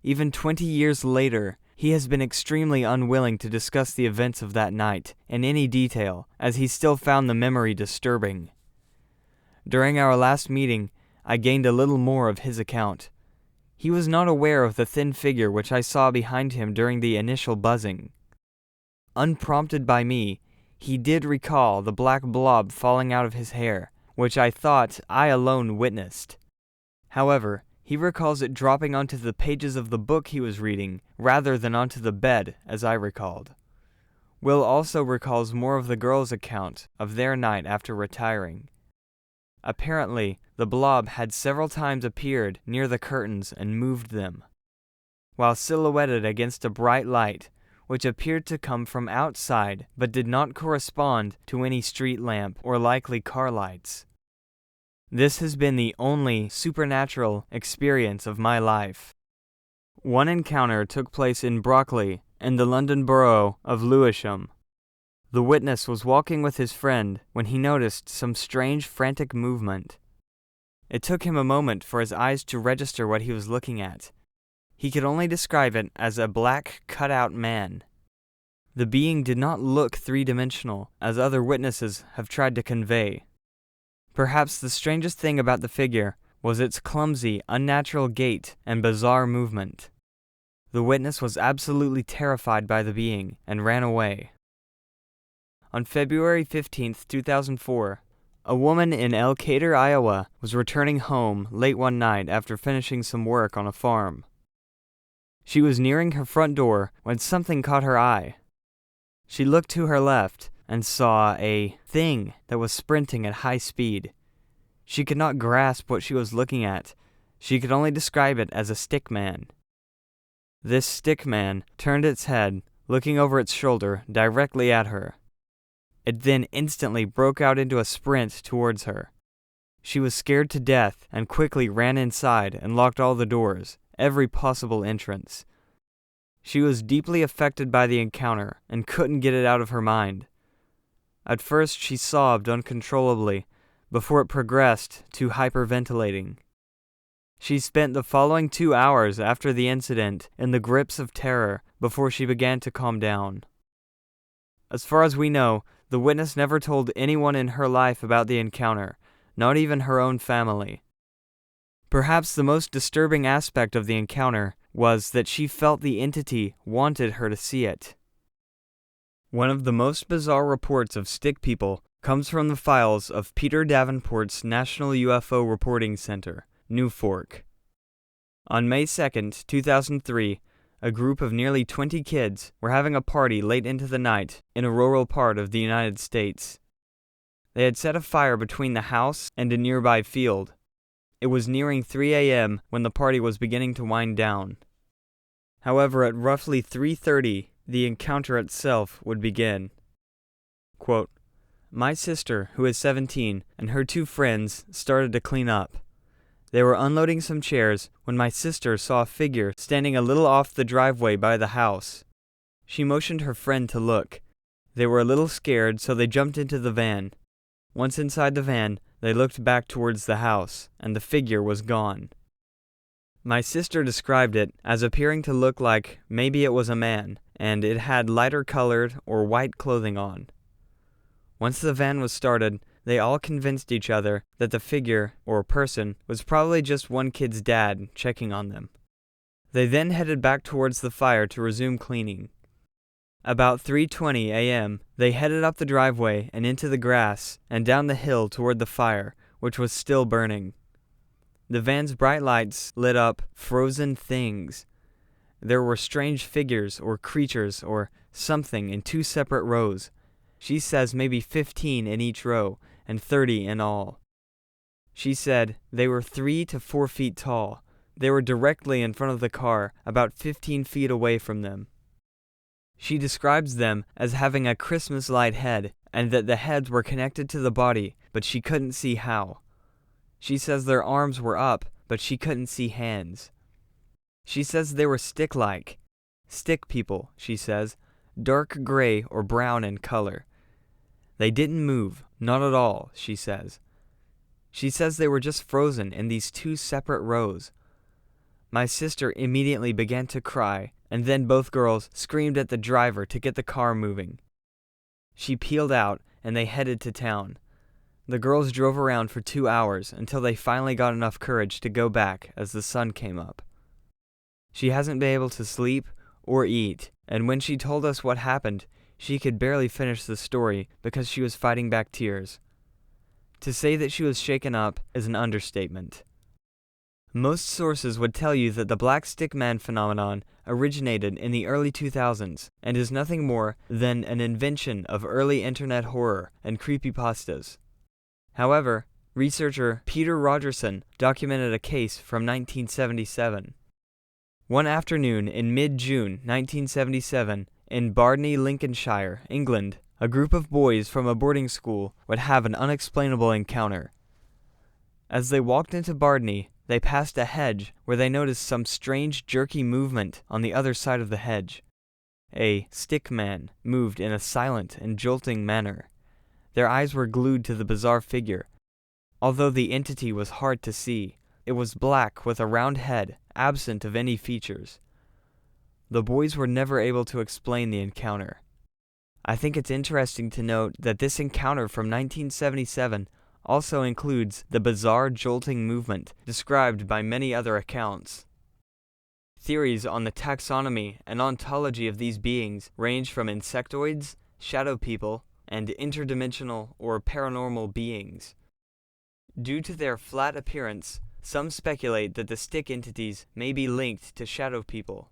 Even 20 years later, he has been extremely unwilling to discuss the events of that night in any detail, as he still found the memory disturbing. During our last meeting, I gained a little more of his account. He was not aware of the thin figure which I saw behind him during the initial buzzing. Unprompted by me, he did recall the black blob falling out of his hair, which I thought I alone witnessed. However, he recalls it dropping onto the pages of the book he was reading, rather than onto the bed, as I recalled. Will also recalls more of the girls' account of their night after retiring. Apparently, the blob had several times appeared near the curtains and moved them, while silhouetted against a bright light, which appeared to come from outside but did not correspond to any street lamp or likely car lights. This has been the only supernatural experience of my life. One encounter took place in Brockley, in the London borough of Lewisham. The witness was walking with his friend when he noticed some strange, frantic movement. It took him a moment for his eyes to register what he was looking at. He could only describe it as a black, cut-out man. The being did not look three-dimensional, as other witnesses have tried to convey. Perhaps the strangest thing about the figure was its clumsy, unnatural gait and bizarre movement. The witness was absolutely terrified by the being and ran away. On February 15, 2004, a woman in Elkader, Iowa, was returning home late one night after finishing some work on a farm. She was nearing her front door when something caught her eye. She looked to her left and saw a thing that was sprinting at high speed. She could not grasp what she was looking at. She could only describe it as a stickman. This stickman turned its head, looking over its shoulder directly at her. It then instantly broke out into a sprint towards her. She was scared to death and quickly ran inside and locked all the doors, every possible entrance. She was deeply affected by the encounter and couldn't get it out of her mind. At first she sobbed uncontrollably before it progressed to hyperventilating. She spent the following 2 hours after the incident in the grips of terror before she began to calm down. As far as we know, the witness never told anyone in her life about the encounter, not even her own family. Perhaps the most disturbing aspect of the encounter was that she felt the entity wanted her to see it. One of the most bizarre reports of stick people comes from the files of Peter Davenport's National UFO Reporting Center, New Fork. On May 2, 2003, a group of nearly 20 kids were having a party late into the night in a rural part of the United States. They had set a fire between the house and a nearby field. It was nearing 3 a.m. when the party was beginning to wind down. However, at roughly 3:30, the encounter itself would begin. Quote, "My sister, who is 17, and her 2 friends started to clean up. They were unloading some chairs when my sister saw a figure standing a little off the driveway by the house. She motioned her friend to look. They were a little scared, so they jumped into the van. Once inside the van, they looked back towards the house, and the figure was gone. My sister described it as appearing to look like maybe it was a man, and it had lighter colored or white clothing on. Once the van was started, they all convinced each other that the figure, or person, was probably just one kid's dad checking on them. They then headed back towards the fire to resume cleaning. About 3:20 a.m., they headed up the driveway and into the grass and down the hill toward the fire, which was still burning. The van's bright lights lit up frozen things. There were strange figures or creatures or something in 2 separate rows. She says maybe 15 in each row and 30 in all. She said they were 3 to 4 feet tall. They were directly in front of the car, about 15 feet away from them. She describes them as having a Christmas light head, and that the heads were connected to the body, but she couldn't see how. She says their arms were up, but she couldn't see hands. She says they were stick-like. Stick people, she says, dark gray or brown in color. They didn't move, not at all, she says. She says they were just frozen in these two separate rows. My sister immediately began to cry, and then both girls screamed at the driver to get the car moving. She peeled out, and they headed to town. The girls drove around for 2 hours until they finally got enough courage to go back as the sun came up. She hasn't been able to sleep or eat, and when she told us what happened, she could barely finish the story because she was fighting back tears. To say that she was shaken up is an understatement. Most sources would tell you that the black stickman phenomenon originated in the early 2000s and is nothing more than an invention of early internet horror and creepypastas. However, researcher Peter Rogerson documented a case from 1977. One afternoon in mid-June 1977, in Bardney, Lincolnshire, England, a group of boys from a boarding school would have an unexplainable encounter. As they walked into Bardney, they passed a hedge where they noticed some strange jerky movement on the other side of the hedge. A stickman moved in a silent and jolting manner. Their eyes were glued to the bizarre figure. Although the entity was hard to see, it was black with a round head, absent of any features. The boys were never able to explain the encounter. I think it's interesting to note that this encounter from 1977 also includes the bizarre jolting movement described by many other accounts. Theories on the taxonomy and ontology of these beings range from insectoids, shadow people, and interdimensional or paranormal beings. Due to their flat appearance, some speculate that the stick entities may be linked to shadow people.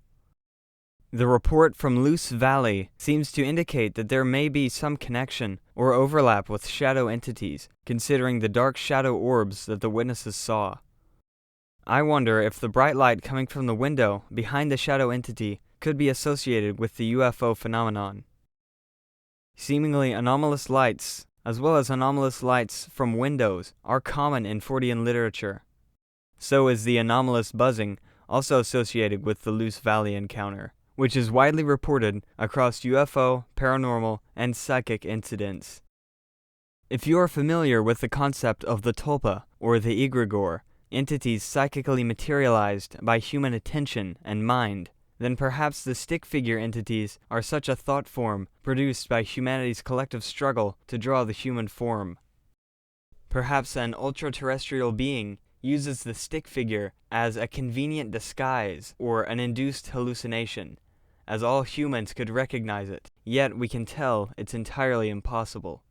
The report from Loose Valley seems to indicate that there may be some connection or overlap with shadow entities, considering the dark shadow orbs that the witnesses saw. I wonder if the bright light coming from the window behind the shadow entity could be associated with the UFO phenomenon. Seemingly anomalous lights, as well as anomalous lights from windows, are common in Fortean literature. So is the anomalous buzzing, also associated with the Loose Valley encounter, which is widely reported across UFO, paranormal, and psychic incidents. If you are familiar with the concept of the tulpa, or the egregore, entities psychically materialized by human attention and mind, then perhaps the stick figure entities are such a thought form produced by humanity's collective struggle to draw the human form. Perhaps an ultra-terrestrial being uses the stick figure as a convenient disguise or an induced hallucination, as all humans could recognize it, yet we can tell it's entirely impossible.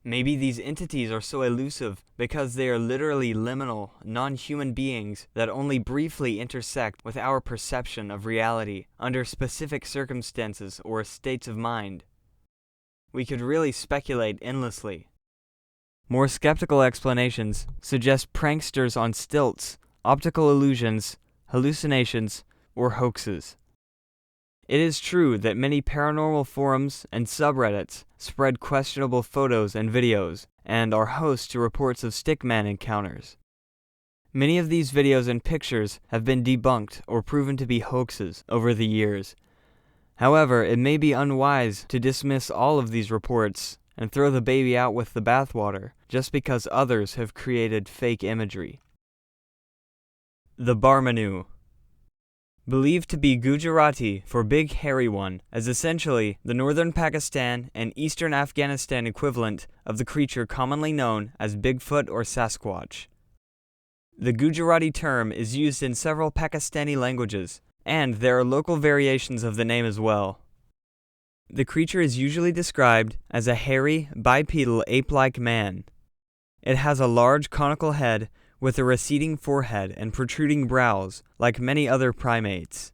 Maybe these entities are so elusive because they are literally liminal, non-human beings that only briefly intersect with our perception of reality under specific circumstances or states of mind. We could really speculate endlessly. More skeptical explanations suggest pranksters on stilts, optical illusions, hallucinations, or hoaxes. It is true that many paranormal forums and subreddits spread questionable photos and videos, and are host to reports of stickman encounters. Many of these videos and pictures have been debunked or proven to be hoaxes over the years. However, it may be unwise to dismiss all of these reports and throw the baby out with the bathwater just because others have created fake imagery. The Barmanu. Believed to be Gujarati for Big Hairy One, as essentially the northern Pakistan and eastern Afghanistan equivalent of the creature commonly known as Bigfoot or Sasquatch. The Gujarati term is used in several Pakistani languages, and there are local variations of the name as well. The creature is usually described as a hairy, bipedal ape-like man. It has a large conical head with a receding forehead and protruding brows, like many other primates.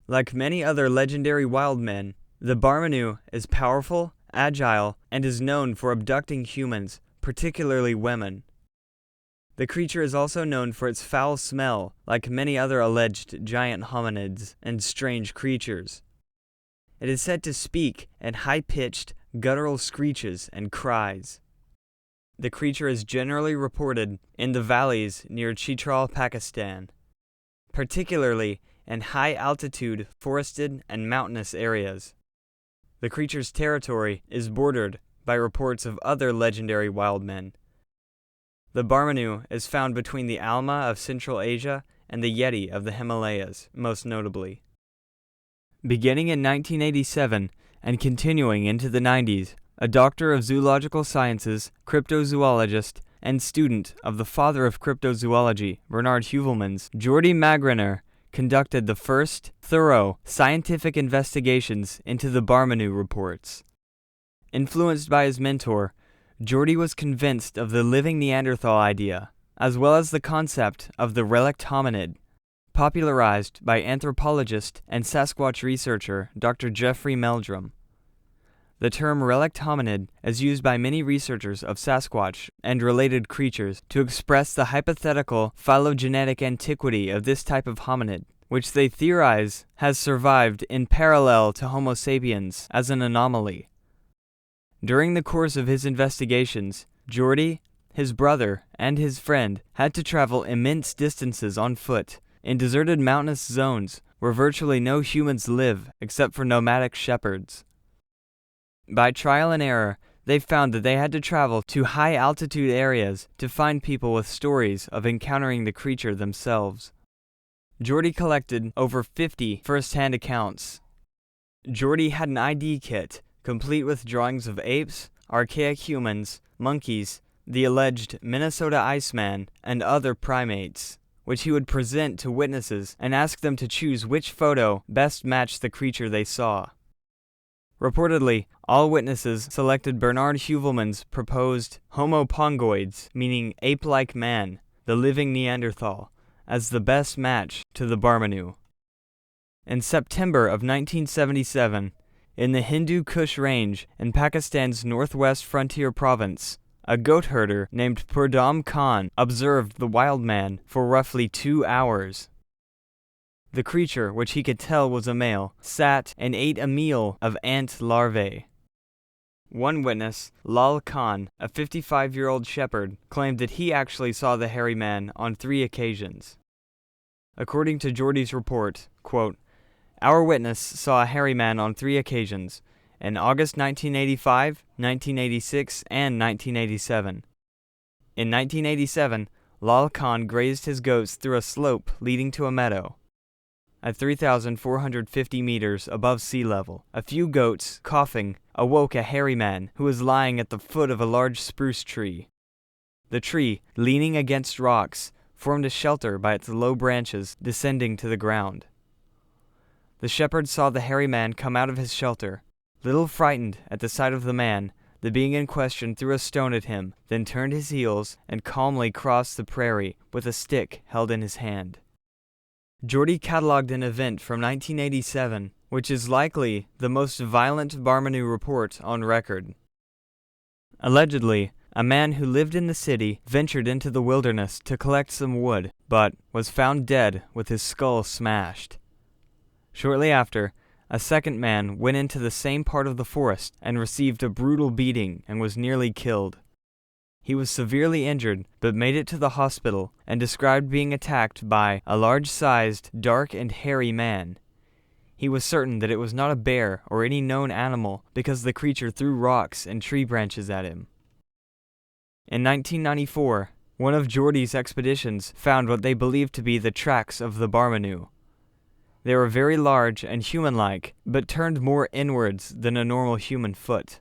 Like many other legendary wild men, the Barmanu is powerful, agile, and is known for abducting humans, particularly women. The creature is also known for its foul smell, like many other alleged giant hominids and strange creatures. It is said to speak in high-pitched, guttural screeches and cries. The creature is generally reported in the valleys near Chitral, Pakistan, particularly in high-altitude, forested, and mountainous areas. The creature's territory is bordered by reports of other legendary wild men, The barnacle is found between the Alma of Central Asia and the Yeti of the Himalayas, most notably. Beginning in 1987 and continuing into the 90s, a doctor of zoological sciences, cryptozoologist, and student of the father of cryptozoology, Bernard Heuvelmans, Jordi Magrenner, conducted the first thorough scientific investigations into the barnacle reports. Influenced by his mentor, Jordi was convinced of the living Neanderthal idea, as well as the concept of the relict hominid, popularized by anthropologist and Sasquatch researcher Dr. Jeffrey Meldrum. The term relict hominid is used by many researchers of Sasquatch and related creatures to express the hypothetical phylogenetic antiquity of this type of hominid, which they theorize has survived in parallel to Homo sapiens as an anomaly. During the course of his investigations, Jordi, his brother, and his friend had to travel immense distances on foot in deserted mountainous zones where virtually no humans live except for nomadic shepherds. By trial and error, they found that they had to travel to high-altitude areas to find people with stories of encountering the creature themselves. Jordi collected over 50 first-hand accounts. Jordi had an ID kit, complete with drawings of apes, archaic humans, monkeys, the alleged Minnesota Iceman, and other primates, which he would present to witnesses and ask them to choose which photo best matched the creature they saw. Reportedly, all witnesses selected Bernard Heuvelmans' proposed Homo pongoides, meaning ape-like man, the living Neanderthal, as the best match to the barnacle. In September of 1977, in the Hindu Kush Range in Pakistan's northwest frontier province, a goat herder named Purdam Khan observed the wild man for roughly 2 hours. The creature, which he could tell was a male, sat and ate a meal of ant larvae. One witness, Lal Khan, a 55-year-old shepherd, claimed that he actually saw the hairy man on 3 occasions. According to Jordi's report, quote, "Our witness saw a hairy man on 3 occasions, in August 1985, 1986, and 1987. In 1987, Lal Khan grazed his goats through a slope leading to a meadow. At 3,450 meters above sea level, a few goats, coughing, awoke a hairy man who was lying at the foot of a large spruce tree. The tree, leaning against rocks, formed a shelter by its low branches descending to the ground. The shepherd saw the hairy man come out of his shelter. Little frightened at the sight of the man, the being in question threw a stone at him, then turned his heels and calmly crossed the prairie with a stick held in his hand." Jordi catalogued an event from 1987, which is likely the most violent barnacle report on record. Allegedly, a man who lived in the city ventured into the wilderness to collect some wood, but was found dead with his skull smashed. Shortly after, a second man went into the same part of the forest and received a brutal beating and was nearly killed. He was severely injured, but made it to the hospital and described being attacked by a large-sized, dark and hairy man. He was certain that it was not a bear or any known animal because the creature threw rocks and tree branches at him. In 1994, one of Jordi's expeditions found what they believed to be the tracks of the barnacle. They were very large and human-like, but turned more inwards than a normal human foot.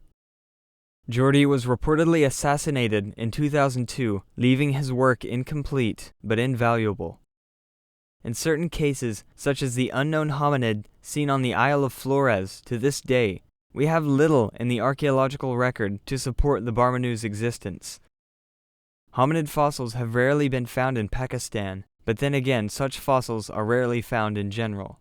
Jordi was reportedly assassinated in 2002, leaving his work incomplete but invaluable. In certain cases, such as the unknown hominid seen on the Isle of Flores to this day, we have little in the archaeological record to support the barnacle's existence. Hominid fossils have rarely been found in Pakistan, but then again such fossils are rarely found in general.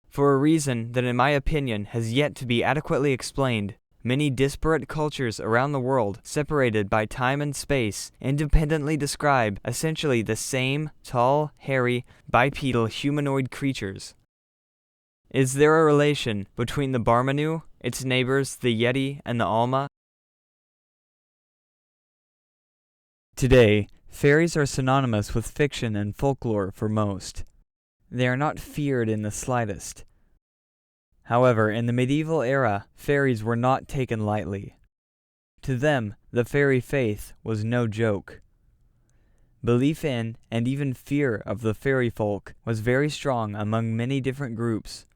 For a reason that in my opinion has yet to be adequately explained, many disparate cultures around the world, separated by time and space, independently describe essentially the same tall, hairy, bipedal humanoid creatures. Is there a relation between the barnacle, its neighbors, the Yeti, and the Alma? Today, fairies are synonymous with fiction and folklore for most. They are not feared in the slightest. However, in the medieval era, fairies were not taken lightly. To them, the fairy faith was no joke. Belief in and even fear of the fairy folk was very strong among many different groups.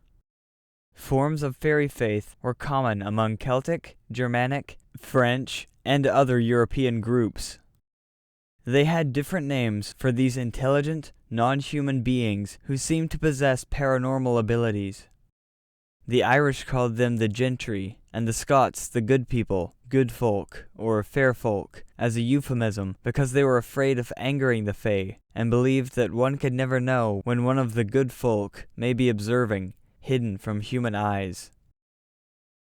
Forms of fairy faith were common among Celtic, Germanic, French, and other European groups. They had different names for these intelligent, non-human beings who seemed to possess paranormal abilities. The Irish called them the gentry, and the Scots the good people, good folk, or fair folk, as a euphemism because they were afraid of angering the fae, and believed that one could never know when one of the good folk may be observing, hidden from human eyes.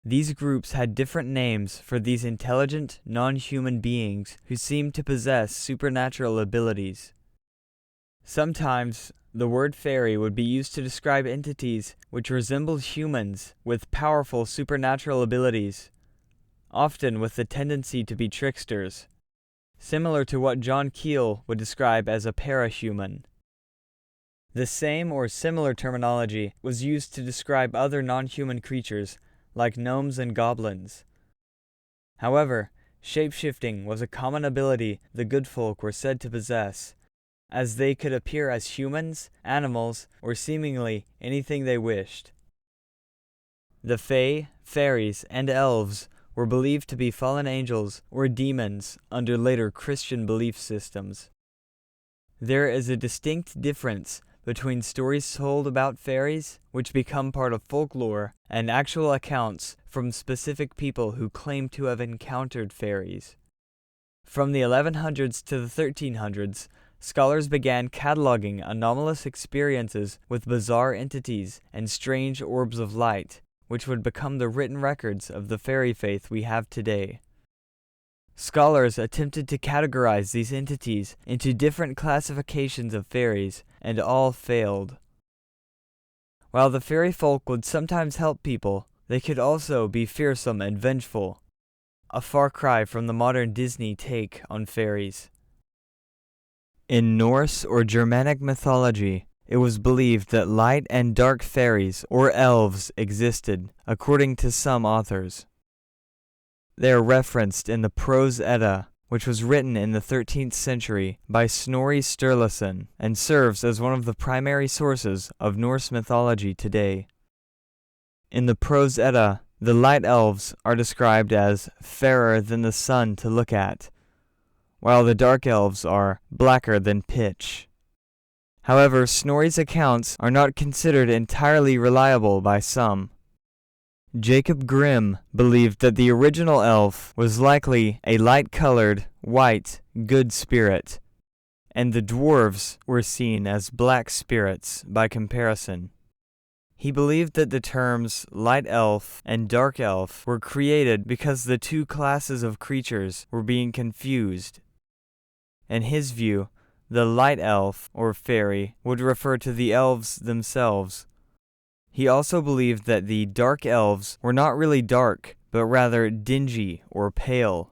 These groups had different names for these intelligent, non-human beings who seemed to possess supernatural abilities. Sometimes, the word fairy would be used to describe entities which resembled humans with powerful supernatural abilities, often with the tendency to be tricksters, similar to what John Keel would describe as a parahuman. The same or similar terminology was used to describe other non-human creatures, like gnomes and goblins. However, shapeshifting was a common ability the good folk were said to possess, as they could appear as humans, animals, or seemingly anything they wished. The fae, fairies, and elves were believed to be fallen angels or demons under later Christian belief systems. There is a distinct difference between stories told about fairies, which become part of folklore, and actual accounts from specific people who claim to have encountered fairies. From the 1100s to the 1300s, scholars began cataloging anomalous experiences with bizarre entities and strange orbs of light, which would become the written records of the fairy faith we have today. Scholars attempted to categorize these entities into different classifications of fairies, and all failed. While the fairy folk would sometimes help people, they could also be fearsome and vengeful, a far cry from the modern Disney take on fairies. In Norse or Germanic mythology, it was believed that light and dark fairies or elves existed, according to some authors. They are referenced in the Prose Edda, which was written in the 13th century by Snorri Sturluson and serves as one of the primary sources of Norse mythology today. In the Prose Edda, the light elves are described as fairer than the sun to look at, while the dark elves are blacker than pitch. However, Snorri's accounts are not considered entirely reliable by some. Jacob Grimm believed that the original elf was likely a light-colored, white, good spirit, and the dwarves were seen as black spirits by comparison. He believed that the terms light elf and dark elf were created because the two classes of creatures were being confused. In his view, the light elf, or fairy, would refer to the elves themselves. He also believed that the dark elves were not really dark, but rather dingy or pale.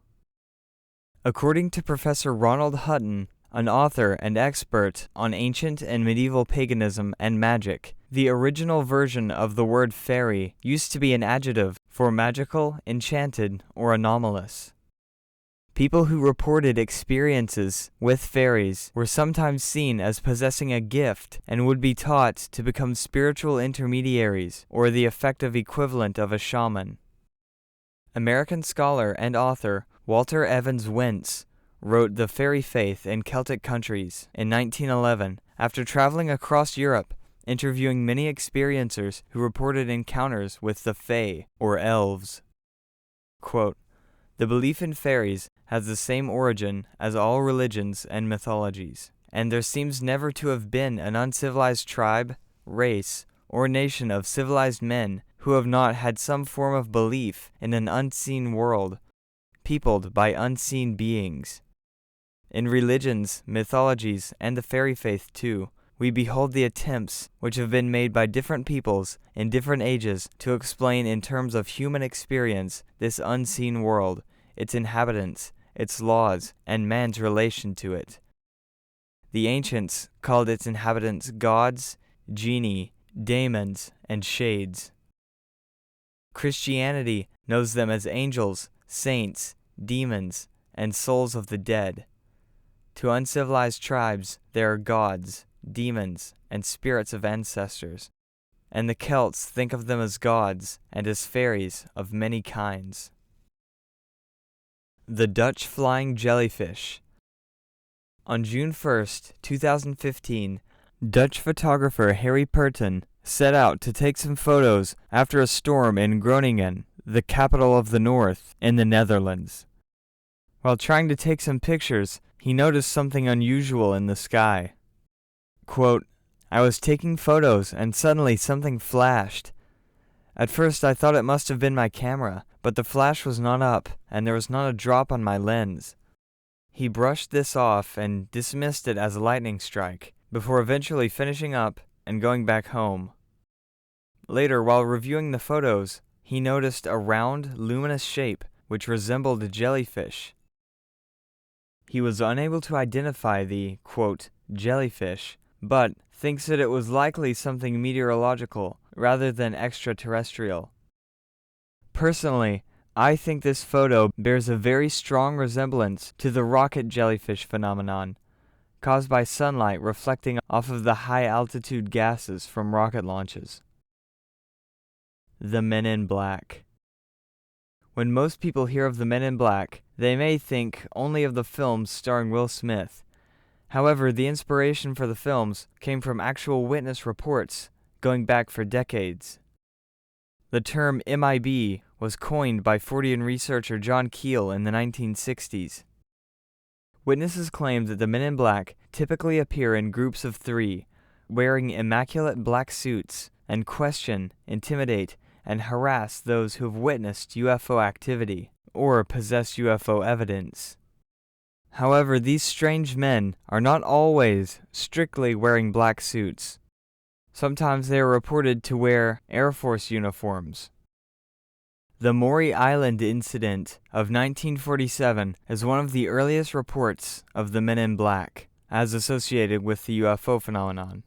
According to Professor Ronald Hutton, an author and expert on ancient and medieval paganism and magic, the original version of the word fairy used to be an adjective for magical, enchanted, or anomalous. People who reported experiences with fairies were sometimes seen as possessing a gift and would be taught to become spiritual intermediaries or the effective equivalent of a shaman. American scholar and author Walter Evans Wentz wrote The Fairy Faith in Celtic Countries in 1911 after traveling across Europe, interviewing many experiencers who reported encounters with the fae, or elves. Quote, "The belief in fairies has the same origin as all religions and mythologies, and there seems never to have been an uncivilized tribe, race, or nation of civilized men who have not had some form of belief in an unseen world, peopled by unseen beings. In religions, mythologies, and the fairy faith too, we behold the attempts which have been made by different peoples in different ages to explain in terms of human experience this unseen world, its inhabitants, its laws, and man's relation to it. The ancients called its inhabitants gods, genii, daemons, and shades. Christianity knows them as angels, saints, demons, and souls of the dead. To uncivilized tribes, they are gods, demons, and spirits of ancestors, and the Celts think of them as gods and as fairies of many kinds. The Dutch flying jellyfish. On June 1st, 2015, Dutch photographer Harry Perton set out to take some photos after a storm in Groningen, the capital of the north, in the Netherlands. While trying to take some pictures, he noticed something unusual in the sky. Quote, "I was taking photos and suddenly something flashed. At first I thought it must have been my camera, but the flash was not up and there was not a drop on my lens." He brushed this off and dismissed it as a lightning strike, before eventually finishing up and going back home. Later, while reviewing the photos, he noticed a round, luminous shape which resembled a jellyfish. He was unable to identify the, quote, jellyfish, but thinks that it was likely something meteorological rather than extraterrestrial. Personally, I think this photo bears a very strong resemblance to the rocket jellyfish phenomenon, caused by sunlight reflecting off of the high-altitude gases from rocket launches. The Men in Black. When most people hear of the Men in Black, they may think only of the films starring Will Smith. However, the inspiration for the films came from actual witness reports going back for decades. The term MIB was coined by Fortean researcher John Keel in the 1960s. Witnesses claimed that the Men in Black typically appear in groups of 3, wearing immaculate black suits, and question, intimidate, and harass those who have witnessed UFO activity or possess UFO evidence. However, these strange men are not always strictly wearing black suits. Sometimes they are reported to wear Air Force uniforms. The Maury Island incident of 1947 is one of the earliest reports of the Men in Black, as associated with the UFO phenomenon.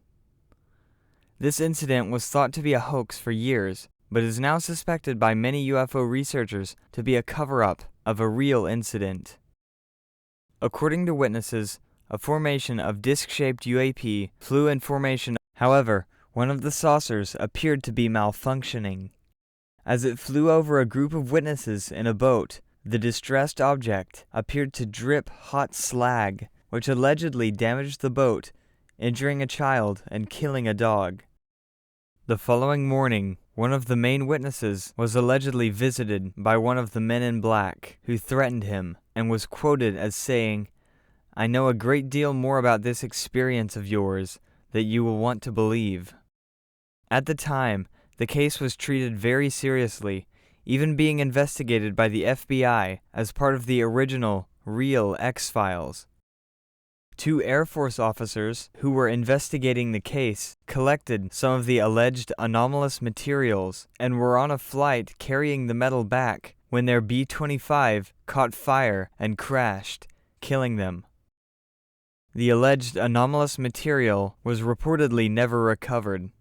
This incident was thought to be a hoax for years, but is now suspected by many UFO researchers to be a cover-up of a real incident. According to witnesses, a formation of disc-shaped UAP flew in formation. However, one of the saucers appeared to be malfunctioning. As it flew over a group of witnesses in a boat, the distressed object appeared to drip hot slag, which allegedly damaged the boat, injuring a child and killing a dog. The following morning, one of the main witnesses was allegedly visited by one of the Men in Black, who threatened him, and was quoted as saying, "I know a great deal more about this experience of yours that you will want to believe." At the time, the case was treated very seriously, even being investigated by the FBI as part of the original, real X-Files. 2 Air Force officers who were investigating the case collected some of the alleged anomalous materials and were on a flight carrying the metal back when their B-25 caught fire and crashed, killing them. The alleged anomalous material was reportedly never recovered.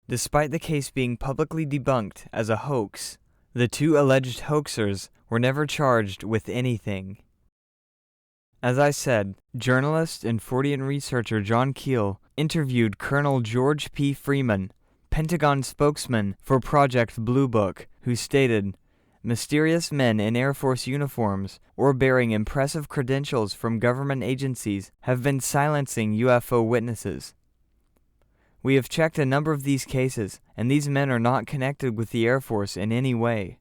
Despite the case being publicly debunked as a hoax, the 2 alleged hoaxers were never charged with anything. As I said, journalist and Fortean researcher John Keel interviewed Colonel George P. Freeman, Pentagon spokesman for Project Blue Book, who stated, "Mysterious men in Air Force uniforms or bearing impressive credentials from government agencies have been silencing UFO witnesses. We have checked a number of these cases, and these men are not connected with the Air Force in any way."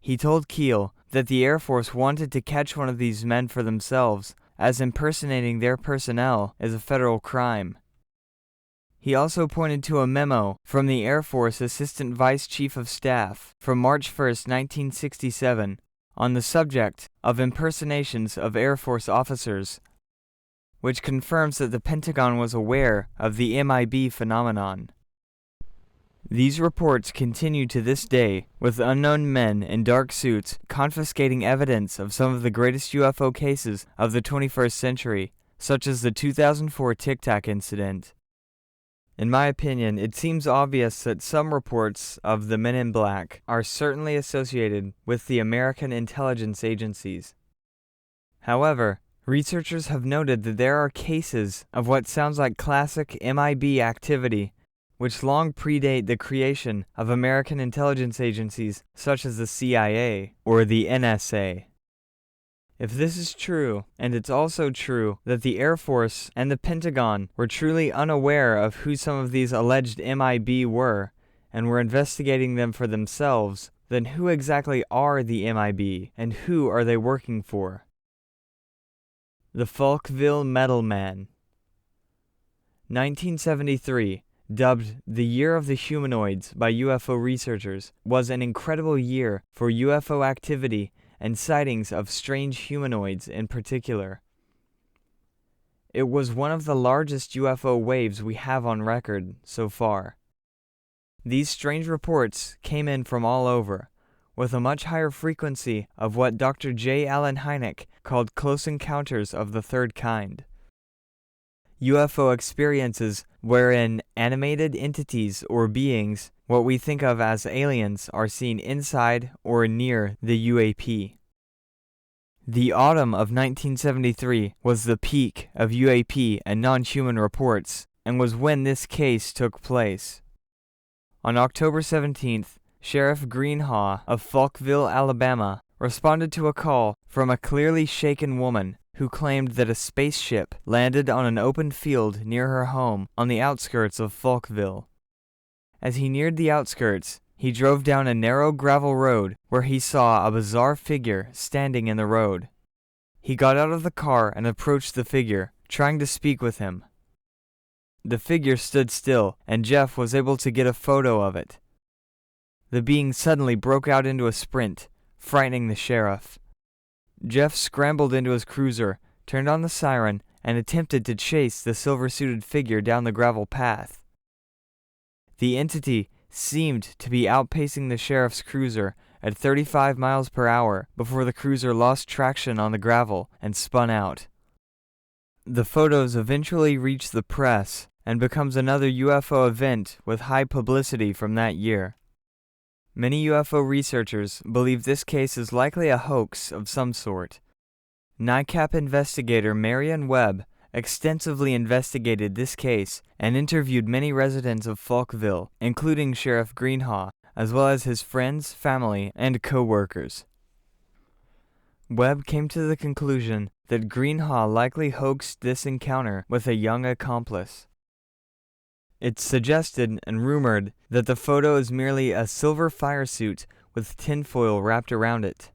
He told Keel that the Air Force wanted to catch one of these men for themselves, as impersonating their personnel is a federal crime. He also pointed to a memo from the Air Force Assistant Vice Chief of Staff from March 1, 1967, on the subject of impersonations of Air Force officers, which confirms that the Pentagon was aware of the MIB phenomenon. These reports continue to this day, with unknown men in dark suits confiscating evidence of some of the greatest UFO cases of the 21st century, such as the 2004 Tic Tac incident. In my opinion, it seems obvious that some reports of the Men in Black are certainly associated with the American intelligence agencies. However, Researchers have noted that there are cases of what sounds like classic MIB activity, which long predate the creation of American intelligence agencies such as the CIA or the NSA. If this is true, and it's also true that the Air Force and the Pentagon were truly unaware of who some of these alleged MIB were, and were investigating them for themselves, then who exactly are the MIB, and who are they working for? The Folkville Metal Man. 1973, dubbed the Year of the Humanoids by UFO researchers, was an incredible year for UFO activity and sightings of strange humanoids in particular. It was one of the largest UFO waves we have on record so far. These strange reports came in from all over, with a much higher frequency of what Dr. J. Allen Hynek called close encounters of the third kind. UFO experiences wherein animated entities or beings, what we think of as aliens, are seen inside or near the UAP. The autumn of 1973 was the peak of UAP and non-human reports, and was when this case took place. On October 17th, Sheriff Greenhaw of Faulkville, Alabama, responded to a call from a clearly shaken woman who claimed that a spaceship landed on an open field near her home on the outskirts of Folkville. As he neared the outskirts, he drove down a narrow gravel road where he saw a bizarre figure standing in the road. He got out of the car and approached the figure, trying to speak with him. The figure stood still, and Jeff was able to get a photo of it. The being suddenly broke out into a sprint, frightening the sheriff. Jeff scrambled into his cruiser, turned on the siren, and attempted to chase the silver-suited figure down the gravel path. The entity seemed to be outpacing the sheriff's cruiser at 35 miles per hour before the cruiser lost traction on the gravel and spun out. The photos eventually reached the press and becomes another UFO event with high publicity from that year. Many UFO researchers believe this case is likely a hoax of some sort. NICAP investigator Marion Webb extensively investigated this case and interviewed many residents of Folkville, including Sheriff Greenhaw, as well as his friends, family, and co-workers. Webb came to the conclusion that Greenhaw likely hoaxed this encounter with a young accomplice. It's suggested and rumored that the photo is merely a silver fire suit with tinfoil wrapped around it.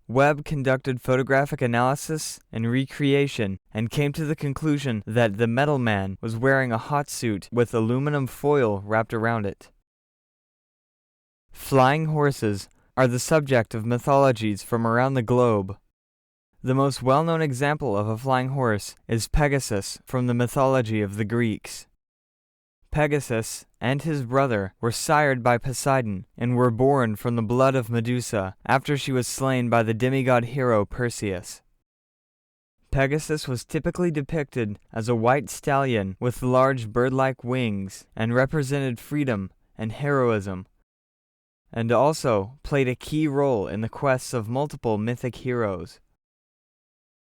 Webb conducted photographic analysis and recreation and came to the conclusion that the metal man was wearing a hot suit with aluminum foil wrapped around it. Flying horses are the subject of mythologies from around the globe. The most well-known example of a flying horse is Pegasus from the mythology of the Greeks. Pegasus and his brother were sired by Poseidon and were born from the blood of Medusa after she was slain by the demigod hero Perseus. Pegasus was typically depicted as a white stallion with large bird-like wings and represented freedom and heroism, and also played a key role in the quests of multiple mythic heroes.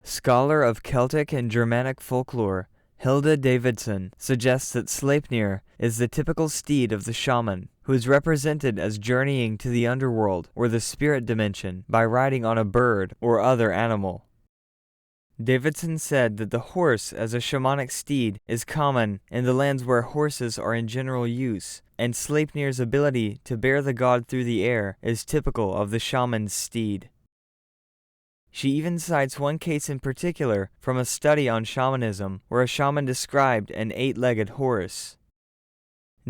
Scholar of Celtic and Germanic folklore Hilda Davidson suggests that Sleipnir is the typical steed of the shaman, who is represented as journeying to the underworld or the spirit dimension by riding on a bird or other animal. Davidson said that the horse as a shamanic steed is common in the lands where horses are in general use, and Sleipnir's ability to bear the god through the air is typical of the shaman's steed. She even cites one case in particular from a study on shamanism where a shaman described an 8-legged horse.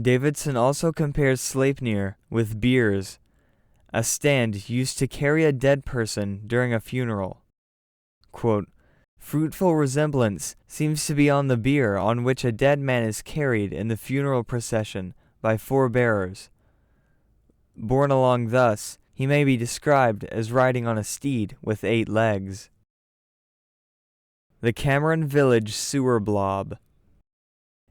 Davidson also compares Sleipnir with biers, a stand used to carry a dead person during a funeral. Quote, "Fruitful resemblance seems to be on the bier on which a dead man is carried in the funeral procession by 4 bearers. Borne along thus, he may be described as riding on a steed with 8 legs. The Cameron Village Sewer Blob.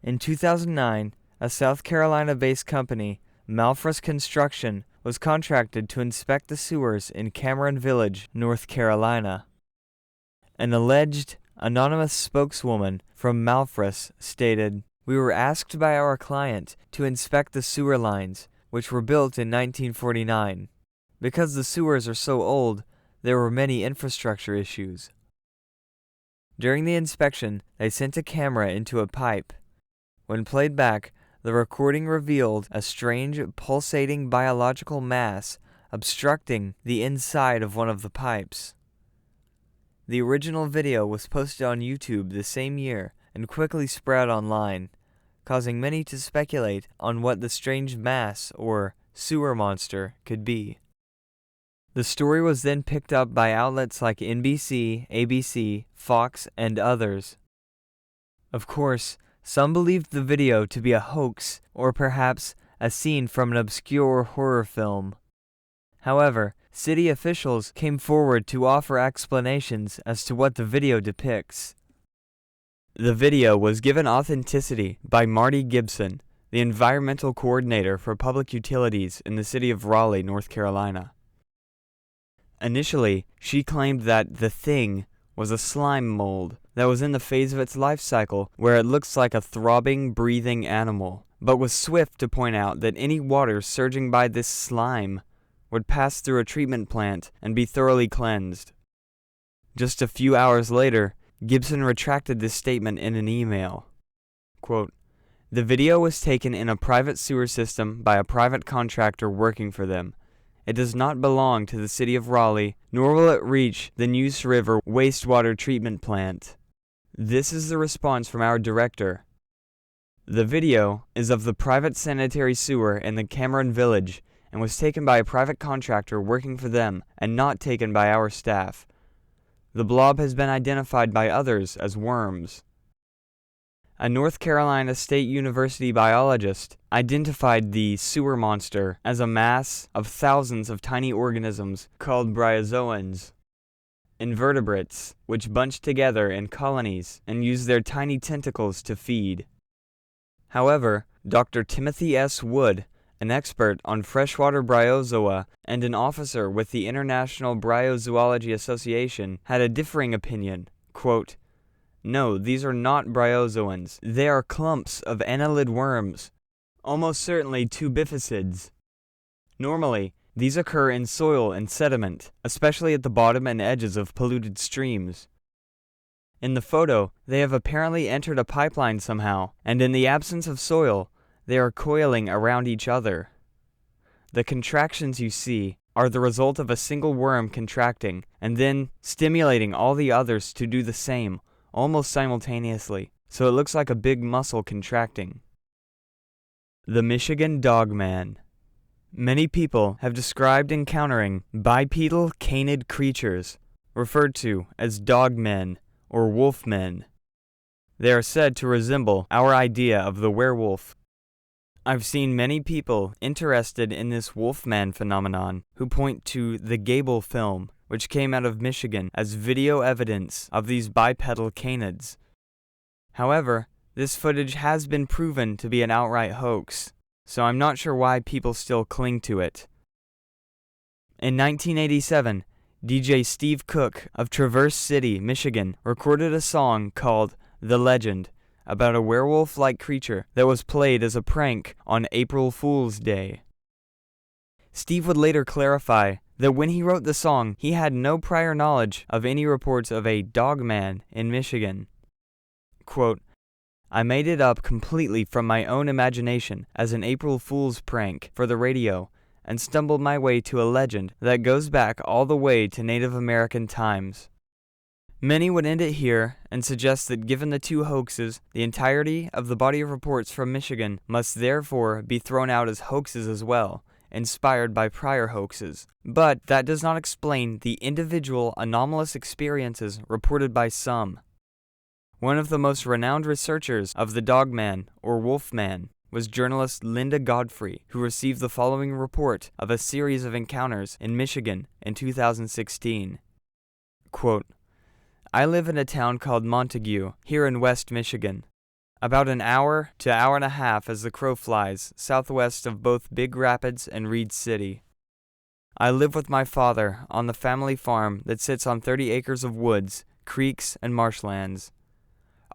In 2009, a South Carolina-based company, Malfros Construction, was contracted to inspect the sewers in Cameron Village, North Carolina. An alleged anonymous spokeswoman from Malfris stated, "We were asked by our client to inspect the sewer lines, which were built in 1949. Because the sewers are so old, there were many infrastructure issues. During the inspection, they sent a camera into a pipe. When played back, the recording revealed a strange, pulsating biological mass obstructing the inside of one of the pipes. The original video was posted on YouTube the same year and quickly spread online, causing many to speculate on what the strange mass or sewer monster could be." The story was then picked up by outlets like NBC, ABC, Fox, and others. Of course, some believed the video to be a hoax or perhaps a scene from an obscure horror film. However, city officials came forward to offer explanations as to what the video depicts. The video was given authenticity by Marty Gibson, the environmental coordinator for public utilities in the city of Raleigh, North Carolina. Initially, she claimed that the thing was a slime mold that was in the phase of its life cycle where it looks like a throbbing, breathing animal, but was swift to point out that any water surging by this slime would pass through a treatment plant and be thoroughly cleansed. Just a few hours later, Gibson retracted this statement in an email. Quote, "The video was taken in a private sewer system by a private contractor working for them. It does not belong to the city of Raleigh, nor will it reach the Neuse River wastewater treatment plant. This is the response from our director. The video is of the private sanitary sewer in the Cameron Village and was taken by a private contractor working for them and not taken by our staff. The blob has been identified by others as worms. A North Carolina State University biologist identified the sewer monster as a mass of thousands of tiny organisms called bryozoans, invertebrates, which bunch together in colonies and use their tiny tentacles to feed. However, Dr. Timothy S. Wood, an expert on freshwater bryozoa and an officer with the International Bryozoology Association, had a differing opinion. Quote, "No, these are not bryozoans. They are clumps of annelid worms, almost certainly tubificids. Normally, these occur in soil and sediment, especially at the bottom and edges of polluted streams. In the photo, they have apparently entered a pipeline somehow, and in the absence of soil, they are coiling around each other. The contractions you see are the result of a single worm contracting and then stimulating all the others to do the same, almost simultaneously, so it looks like a big muscle contracting." The Michigan Dogman. Many people have described encountering bipedal canid creatures, referred to as dogmen or wolfmen. They are said to resemble our idea of the werewolf. I've seen many people interested in this wolfman phenomenon who point to the Gable film, which came out of Michigan, as video evidence of these bipedal canids. However, this footage has been proven to be an outright hoax, so I'm not sure why people still cling to it. In 1987, DJ Steve Cook of Traverse City, Michigan, recorded a song called "The Legend" about a werewolf-like creature that was played as a prank on April Fool's Day. Steve would later clarify that when he wrote the song, he had no prior knowledge of any reports of a dogman in Michigan. Quote, "I made it up completely from my own imagination as an April Fool's prank for the radio and stumbled my way to a legend that goes back all the way to Native American times." Many would end it here and suggest that given the two hoaxes, the entirety of the body of reports from Michigan must therefore be thrown out as hoaxes as well, inspired by prior hoaxes. But that does not explain the individual anomalous experiences reported by some. One of the most renowned researchers of the dogman or wolfman was journalist Linda Godfrey, who received the following report of a series of encounters in Michigan in 2016. Quote, "I live in a town called Montague, here in West Michigan. About an hour to hour and a half as the crow flies, southwest of both Big Rapids and Reed City. I live with my father on the family farm that sits on 30 acres of woods creeks, and marshlands.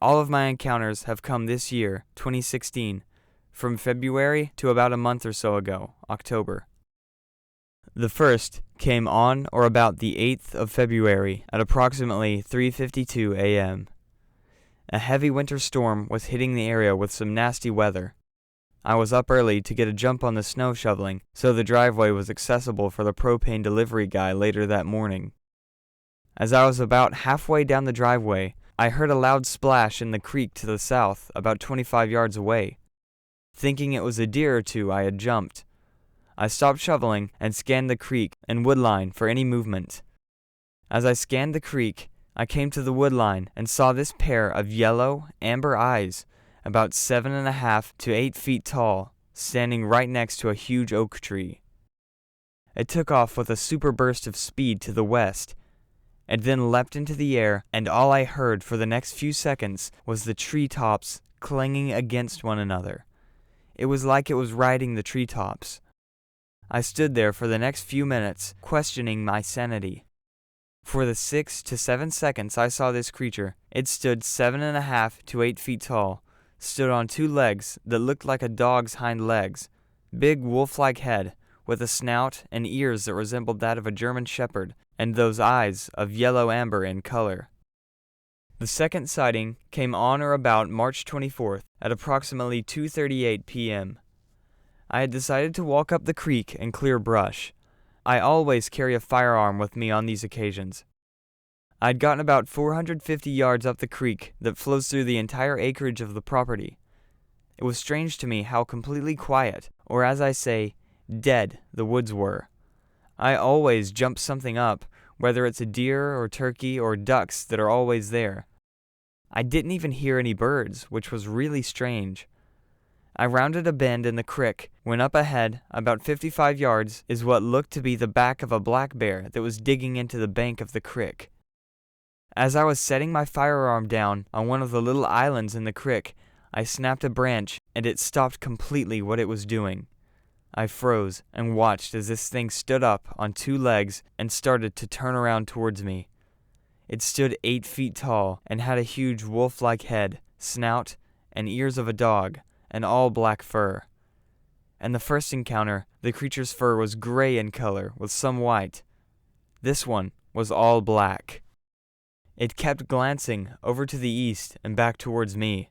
All of my encounters have come this year, 2016, from February to about a month or so ago, October. The first came on or about the 8th of February at approximately 3:52 a.m. A heavy winter storm was hitting the area with some nasty weather. I was up early to get a jump on the snow shoveling, so the driveway was accessible for the propane delivery guy later that morning. As I was about halfway down the driveway, I heard a loud splash in the creek to the south, about 25 yards away. Thinking it was a deer or two, I had jumped. I stopped shoveling and scanned the creek and woodline for any movement. As I scanned the creek, I came to the woodline and saw this pair of yellow, amber eyes, about 7.5 to 8 feet tall, standing right next to a huge oak tree. It took off with a super burst of speed to the west. It then leapt into the air, and all I heard for the next few seconds was the treetops clanging against one another. It was like it was riding the treetops. I stood there for the next few minutes, questioning my sanity. For the 6 to 7 seconds I saw this creature, it stood 7.5 to 8 feet tall, stood on 2 legs that looked like a dog's hind legs, big wolf-like head, with a snout and ears that resembled that of a German shepherd, and those eyes of yellow amber in color. The second sighting came on or about March 24th at approximately 2:38 p.m. I had decided to walk up the creek and clear brush. I always carry a firearm with me on these occasions. I'd gotten about 450 yards up the creek that flows through the entire acreage of the property. It was strange to me how completely quiet, or as I say, dead, the woods were. I always jump something up, whether it's a deer or turkey or ducks that are always there. I didn't even hear any birds, which was really strange. I rounded a bend in the creek when up ahead, about 55 yards, is what looked to be the back of a black bear that was digging into the bank of the creek. As I was setting my firearm down on one of the little islands in the creek, I snapped a branch and it stopped completely what it was doing. I froze and watched as this thing stood up on 2 legs and started to turn around towards me. It stood 8 feet tall and had a huge wolf-like head, snout, and ears of a dog, and all black fur. In the first encounter, the creature's fur was gray in color with some white. This one was all black. It kept glancing over to the east and back towards me.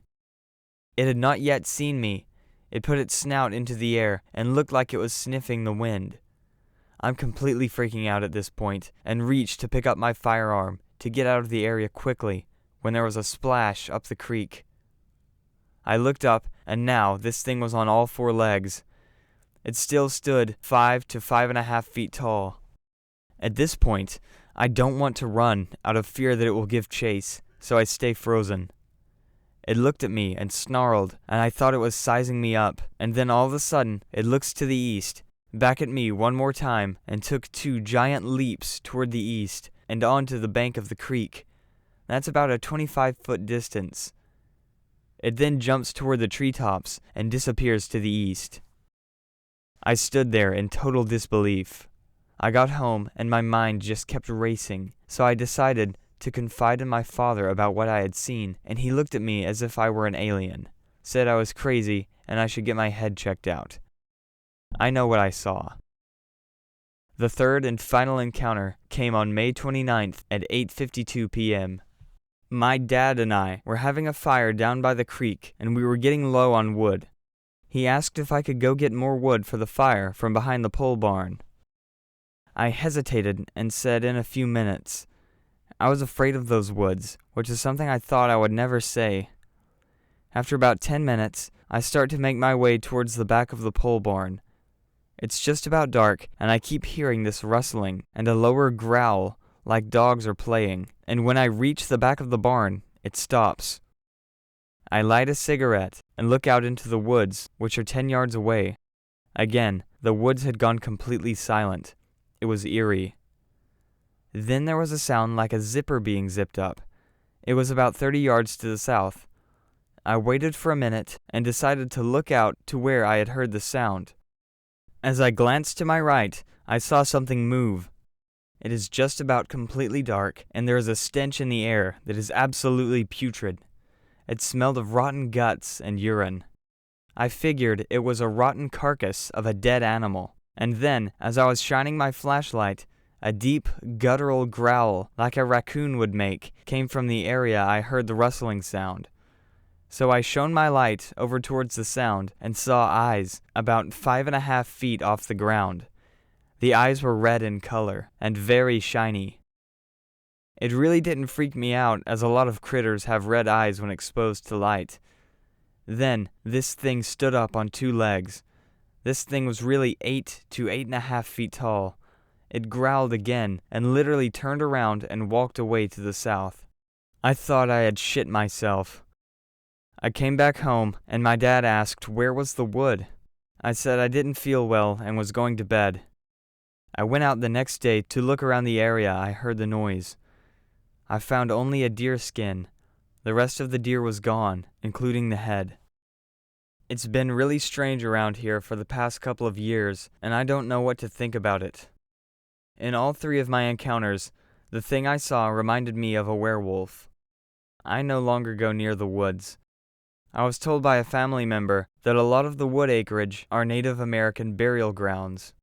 It had not yet seen me. It put its snout into the air and looked like it was sniffing the wind. I'm completely freaking out at this point and reached to pick up my firearm to get out of the area quickly when there was a splash up the creek. I looked up and now this thing was on all 4 legs. It still stood 5 to 5.5 feet tall. At this point, I don't want to run out of fear that it will give chase, so I stay frozen. It looked at me and snarled, and I thought it was sizing me up, and then all of a sudden, it looks to the east, back at me one more time, and took 2 giant leaps toward the east and onto the bank of the creek. That's about a 25-foot distance. It then jumps toward the treetops and disappears to the east. I stood there in total disbelief. I got home and my mind just kept racing, so I decided to confide in my father about what I had seen, and he looked at me as if I were an alien, said I was crazy and I should get my head checked out. I know what I saw. The third and final encounter came on May 29th at 8:52 p.m. My dad and I were having a fire down by the creek and we were getting low on wood. He asked if I could go get more wood for the fire from behind the pole barn. I hesitated and said in a few minutes. I was afraid of those woods, which is something I thought I would never say. After about 10 minutes, I start to make my way towards the back of the pole barn. It's just about dark, and I keep hearing this rustling and a lower growl like dogs are playing, and when I reach the back of the barn, it stops. I light a cigarette and look out into the woods, which are 10 yards away. Again, the woods had gone completely silent. It was eerie. Then there was a sound like a zipper being zipped up. It was about 30 yards to the south. I waited for a minute and decided to look out to where I had heard the sound. As I glanced to my right, I saw something move. It is just about completely dark, and there is a stench in the air that is absolutely putrid. It smelled of rotten guts and urine. I figured it was a rotten carcass of a dead animal, and then, as I was shining my flashlight, a deep, guttural growl, like a raccoon would make, came from the area I heard the rustling sound. So I shone my light over towards the sound and saw eyes about 5.5 feet off the ground. The eyes were red in color and very shiny. It really didn't freak me out, as a lot of critters have red eyes when exposed to light. Then, this thing stood up on 2 legs. This thing was really 8 to 8.5 feet tall. It growled again and literally turned around and walked away to the south. I thought I had shit myself. I came back home, and my dad asked where was the wood. I said I didn't feel well and was going to bed. I went out the next day to look around the area I heard the noise. I found only a deer skin. The rest of the deer was gone, including the head. It's been really strange around here for the past couple of years, and I don't know what to think about it. In all 3 of my encounters, the thing I saw reminded me of a werewolf. I no longer go near the woods. I was told by a family member that a lot of the wood acreage are Native American burial grounds.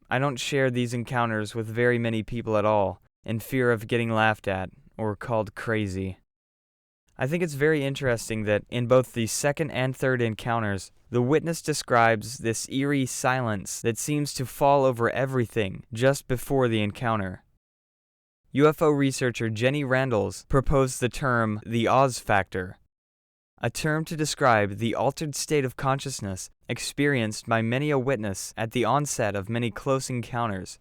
I don't share these encounters with very many people at all, in fear of getting laughed at or called crazy. I think it's very interesting that in both the second and third encounters, the witness describes this eerie silence that seems to fall over everything just before the encounter. UFO researcher Jenny Randles proposed the term the Oz factor, a term to describe the altered state of consciousness experienced by many a witness at the onset of many close encounters.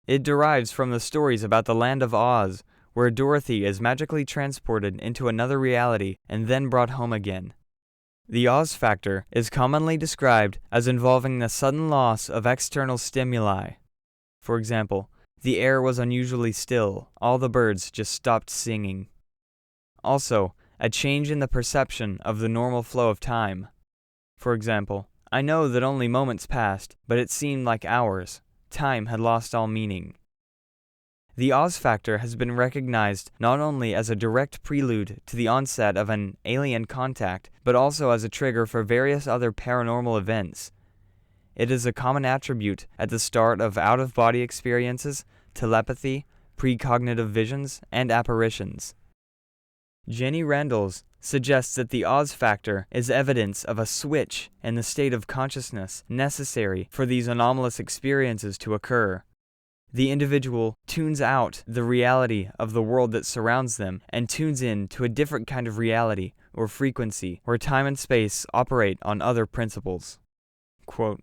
It derives from the stories about the land of Oz, where Dorothy is magically transported into another reality and then brought home again. The Oz factor is commonly described as involving the sudden loss of external stimuli. For example, the air was unusually still, all the birds just stopped singing. Also, a change in the perception of the normal flow of time. For example, I know that only moments passed, but it seemed like hours. Time had lost all meaning. The Oz factor has been recognized not only as a direct prelude to the onset of an alien contact, but also as a trigger for various other paranormal events. It is a common attribute at the start of out-of-body experiences, telepathy, precognitive visions, and apparitions. Jenny Randles suggests that the Oz factor is evidence of a switch in the state of consciousness necessary for these anomalous experiences to occur. The individual tunes out the reality of the world that surrounds them and tunes in to a different kind of reality or frequency where time and space operate on other principles. Quote,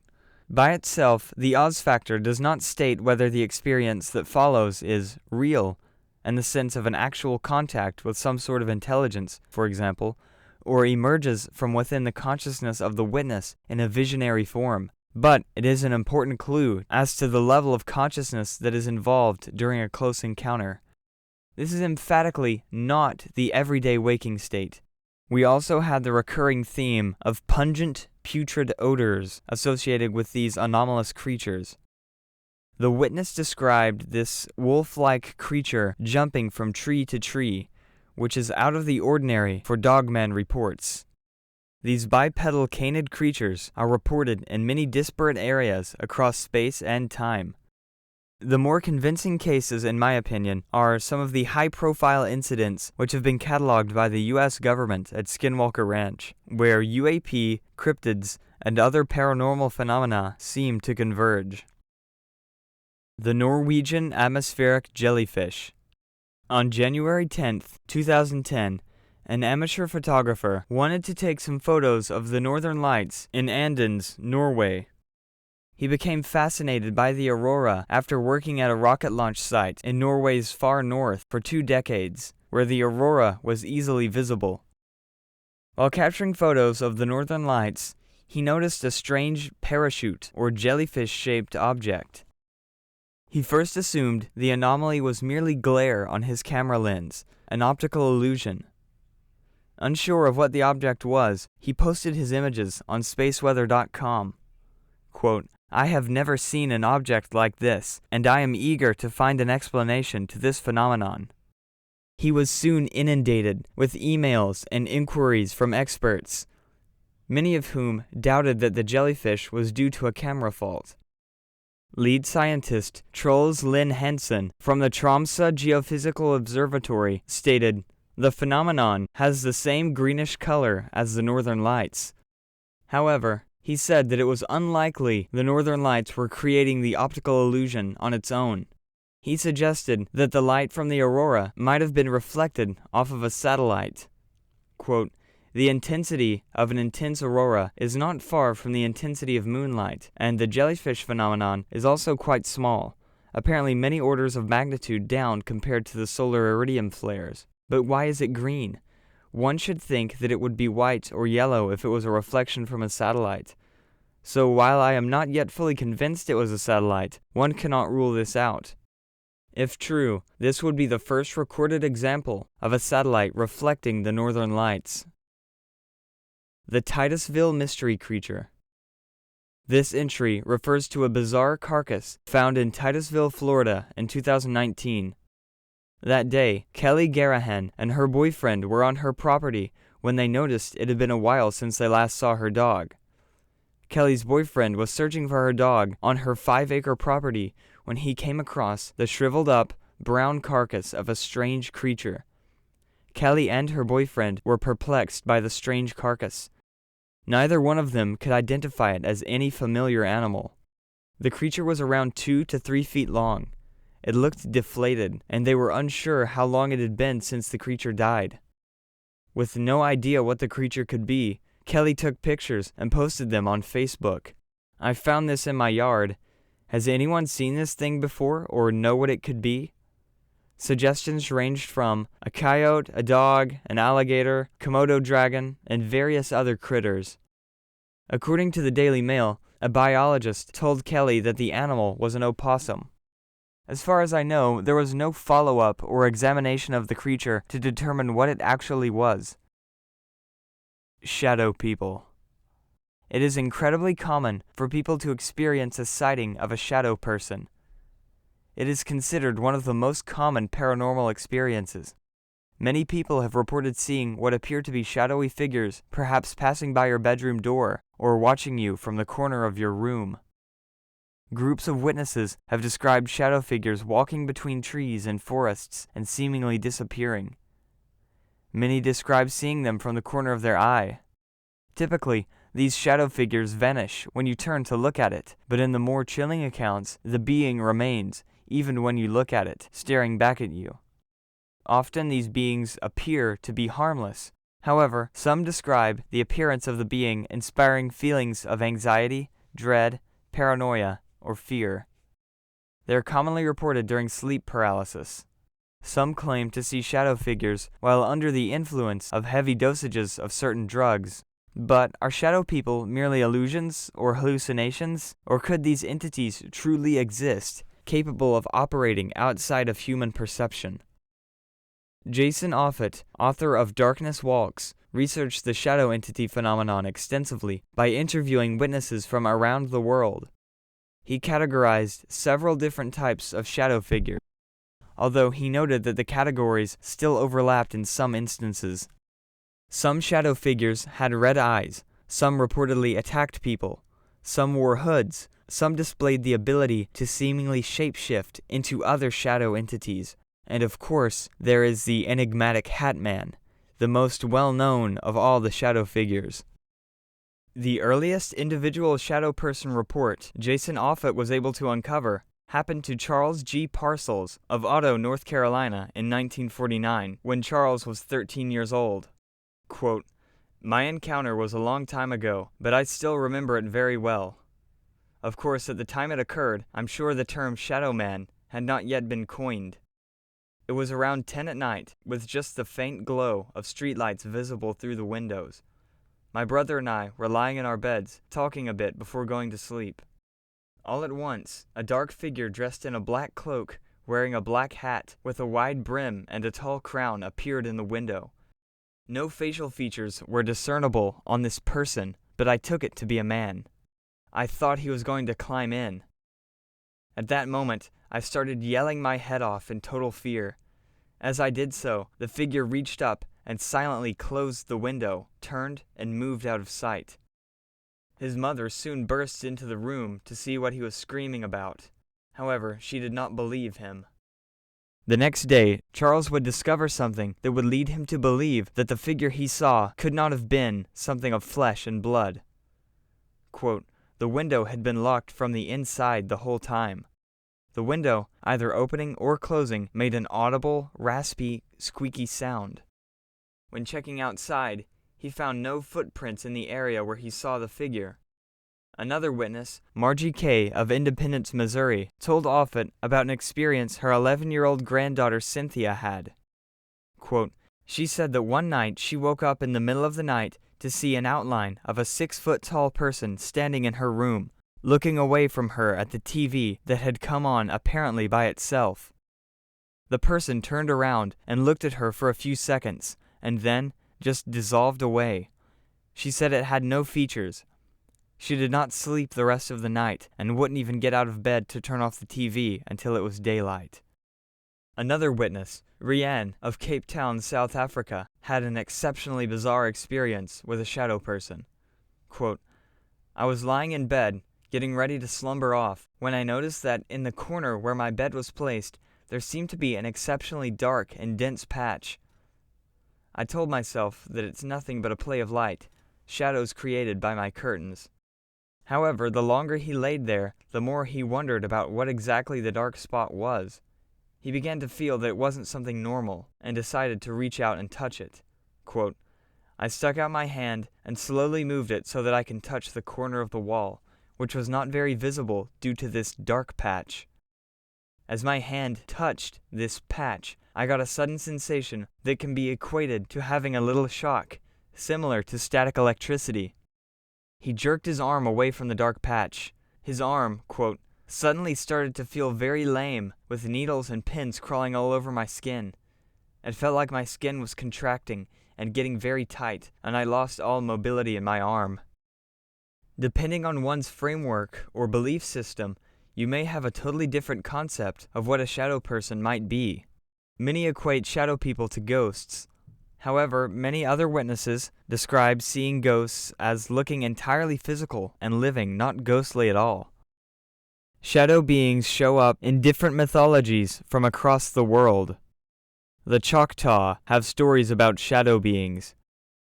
by itself, the Oz factor does not state whether the experience that follows is real in the sense of an actual contact with some sort of intelligence, for example, or emerges from within the consciousness of the witness in a visionary form. But it is an important clue as to the level of consciousness that is involved during a close encounter. This is emphatically not the everyday waking state. We also had the recurring theme of pungent, putrid odors associated with these anomalous creatures. The witness described this wolf-like creature jumping from tree to tree, which is out of the ordinary for dogman reports. These bipedal canid creatures are reported in many disparate areas across space and time. The more convincing cases, in my opinion, are some of the high-profile incidents which have been cataloged by the U.S. government at Skinwalker Ranch, where UAP, cryptids, and other paranormal phenomena seem to converge. The Norwegian atmospheric jellyfish. On January 10th, 2010, an amateur photographer wanted to take some photos of the northern lights in Avians, Norway. He became fascinated by the aurora after working at a rocket launch site in Norway's far north for 2 decades, where the aurora was easily visible. While capturing photos of the northern lights, he noticed a strange parachute or jellyfish-shaped object. He first assumed the anomaly was merely glare on his camera lens, an optical illusion. Unsure of what the object was, he posted his images on spaceweather.com. Quote, I have never seen an object like this, and I am eager to find an explanation to this phenomenon. He was soon inundated with emails and inquiries from experts, many of whom doubted that the jellyfish was due to a camera fault. Lead scientist Troels Lin Hansen from the Tromsø Geophysical Observatory stated, "The phenomenon has the same greenish color as the northern lights." However, he said that it was unlikely the northern lights were creating the optical illusion on its own. He suggested that the light from the aurora might have been reflected off of a satellite. Quote, "The intensity of an intense aurora is not far from the intensity of moonlight, and the jellyfish phenomenon is also quite small, apparently many orders of magnitude down compared to the solar iridium flares. But why is it green? One should think that it would be white or yellow if it was a reflection from a satellite. So while I am not yet fully convinced it was a satellite, one cannot rule this out. If true, this would be the first recorded example of a satellite reflecting the northern lights." The Titusville Mystery Creature. This entry refers to a bizarre carcass found in Titusville, Florida in 2019. That day, Kelly Garahan and her boyfriend were on her property when they noticed it had been a while since they last saw her dog. Kelly's boyfriend was searching for her dog on her 5-acre property when he came across the shriveled up, brown carcass of a strange creature. Kelly and her boyfriend were perplexed by the strange carcass. Neither one of them could identify it as any familiar animal. The creature was around 2 to 3 feet long. It looked deflated, and they were unsure how long it had been since the creature died. With no idea what the creature could be, Kelly took pictures and posted them on Facebook. "I found this in my yard. Has anyone seen this thing before or know what it could be?" Suggestions ranged from a coyote, a dog, an alligator, Komodo dragon, and various other critters. According to the Daily Mail, a biologist told Kelly that the animal was an opossum. As far as I know, there was no follow-up or examination of the creature to determine what it actually was. Shadow people. It is incredibly common for people to experience a sighting of a shadow person. It is considered one of the most common paranormal experiences. Many people have reported seeing what appear to be shadowy figures, perhaps passing by your bedroom door or watching you from the corner of your room. Groups of witnesses have described shadow figures walking between trees and forests and seemingly disappearing. Many describe seeing them from the corner of their eye. Typically, these shadow figures vanish when you turn to look at it, but in the more chilling accounts, the being remains, even when you look at it, staring back at you. Often these beings appear to be harmless. However, some describe the appearance of the being inspiring feelings of anxiety, dread, paranoia, or fear. They are commonly reported during sleep paralysis. Some claim to see shadow figures while under the influence of heavy dosages of certain drugs. But are shadow people merely illusions or hallucinations? Or could these entities truly exist, capable of operating outside of human perception? Jason Offutt, author of Darkness Walks, researched the shadow entity phenomenon extensively by interviewing witnesses from around the world. He categorized several different types of shadow figures, although he noted that the categories still overlapped in some instances. Some shadow figures had red eyes, some reportedly attacked people, some wore hoods, some displayed the ability to seemingly shapeshift into other shadow entities, and of course, there is the enigmatic Hat Man, the most well-known of all the shadow figures. The earliest individual shadow person report Jason Offutt was able to uncover happened to Charles G. Parcells of Otto, North Carolina in 1949, when Charles was 13 years old. Quote, "My encounter was a long time ago, but I still remember it very well. Of course, at the time it occurred, I'm sure the term shadow man had not yet been coined. It was around 10 at night, with just the faint glow of streetlights visible through the windows. My brother and I were lying in our beds, talking a bit before going to sleep. All at once, a dark figure dressed in a black cloak, wearing a black hat with a wide brim and a tall crown appeared in the window. No facial features were discernible on this person, but I took it to be a man. I thought he was going to climb in. At that moment, I started yelling my head off in total fear. As I did so, the figure reached up and silently closed the window, turned, and moved out of sight. His mother soon burst into the room to see what he was screaming about. However, she did not believe him. The next day, Charles would discover something that would lead him to believe that the figure he saw could not have been something of flesh and blood. Quote, "The window had been locked from the inside the whole time. The window, either opening or closing, made an audible, raspy, squeaky sound. When checking outside, he found no footprints in the area where he saw the figure." Another witness, Margie Kay of Independence, Missouri, told Offutt about an experience her 11-year-old granddaughter Cynthia had. Quote, "She said that one night she woke up in the middle of the night to see an outline of a 6-foot-tall person standing in her room, looking away from her at the TV that had come on apparently by itself. The person turned around and looked at her for a few seconds, and then just dissolved away. She said it had no features. She did not sleep the rest of the night and wouldn't even get out of bed to turn off the TV until it was daylight." Another witness, Rianne of Cape Town, South Africa, had an exceptionally bizarre experience with a shadow person. Quote, "I was lying in bed, getting ready to slumber off, when I noticed that in the corner where my bed was placed, there seemed to be an exceptionally dark and dense patch. I told myself that it's nothing but a play of light, shadows created by my curtains. However, the longer he laid there, the more he wondered about what exactly the dark spot was. He began to feel that it wasn't something normal, and decided to reach out and touch it. Quote, "I stuck out my hand and slowly moved it so that I can touch the corner of the wall, which was not very visible due to this dark patch. As my hand touched this patch, I got a sudden sensation that can be equated to having a little shock, similar to static electricity. He jerked his arm away from the dark patch. His arm, quote, suddenly started to feel very lame, with needles and pins crawling all over my skin. It felt like my skin was contracting and getting very tight, and I lost all mobility in my arm." Depending on one's framework or belief system, you may have a totally different concept of what a shadow person might be. Many equate shadow people to ghosts. However, many other witnesses describe seeing ghosts as looking entirely physical and living, not ghostly at all. Shadow beings show up in different mythologies from across the world. The Choctaw have stories about shadow beings.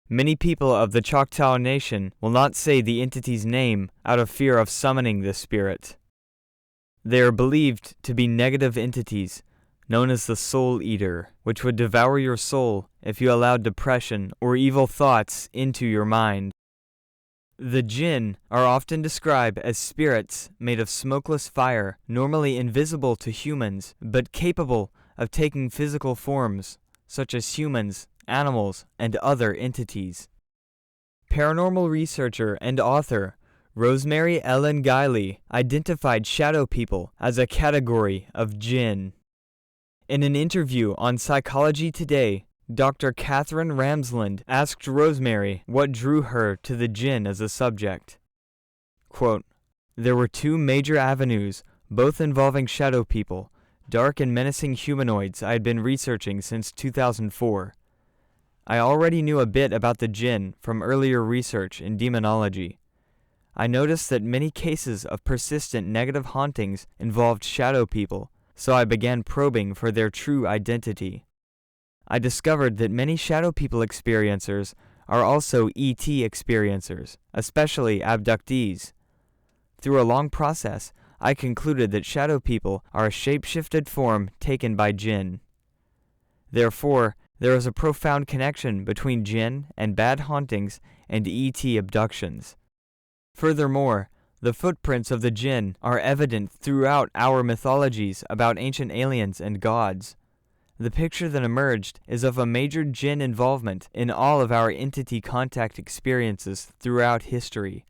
Many people of the Choctaw Nation will not say the entity's name out of fear of summoning this spirit. They are believed to be negative entities, known as the Soul Eater, which would devour your soul if you allowed depression or evil thoughts into your mind. The jinn are often described as spirits made of smokeless fire, normally invisible to humans, but capable of taking physical forms, such as humans, animals, and other entities. Paranormal researcher and author Rosemary Ellen Guiley identified shadow people as a category of jinn. In an interview on Psychology Today, Dr. Catherine Ramsland asked Rosemary what drew her to the jinn as a subject. Quote, "There were two major avenues, both involving shadow people, dark and menacing humanoids I had been researching since 2004. I already knew a bit about the jinn from earlier research in demonology. I noticed that many cases of persistent negative hauntings involved shadow people, so I began probing for their true identity. I discovered that many shadow people experiencers are also ET experiencers, especially abductees. Through a long process, I concluded that shadow people are a shape-shifted form taken by jinn. Therefore, there is a profound connection between jinn and bad hauntings and ET abductions. Furthermore, the footprints of the jinn are evident throughout our mythologies about ancient aliens and gods. The picture that emerged is of a major jinn involvement in all of our entity contact experiences throughout history."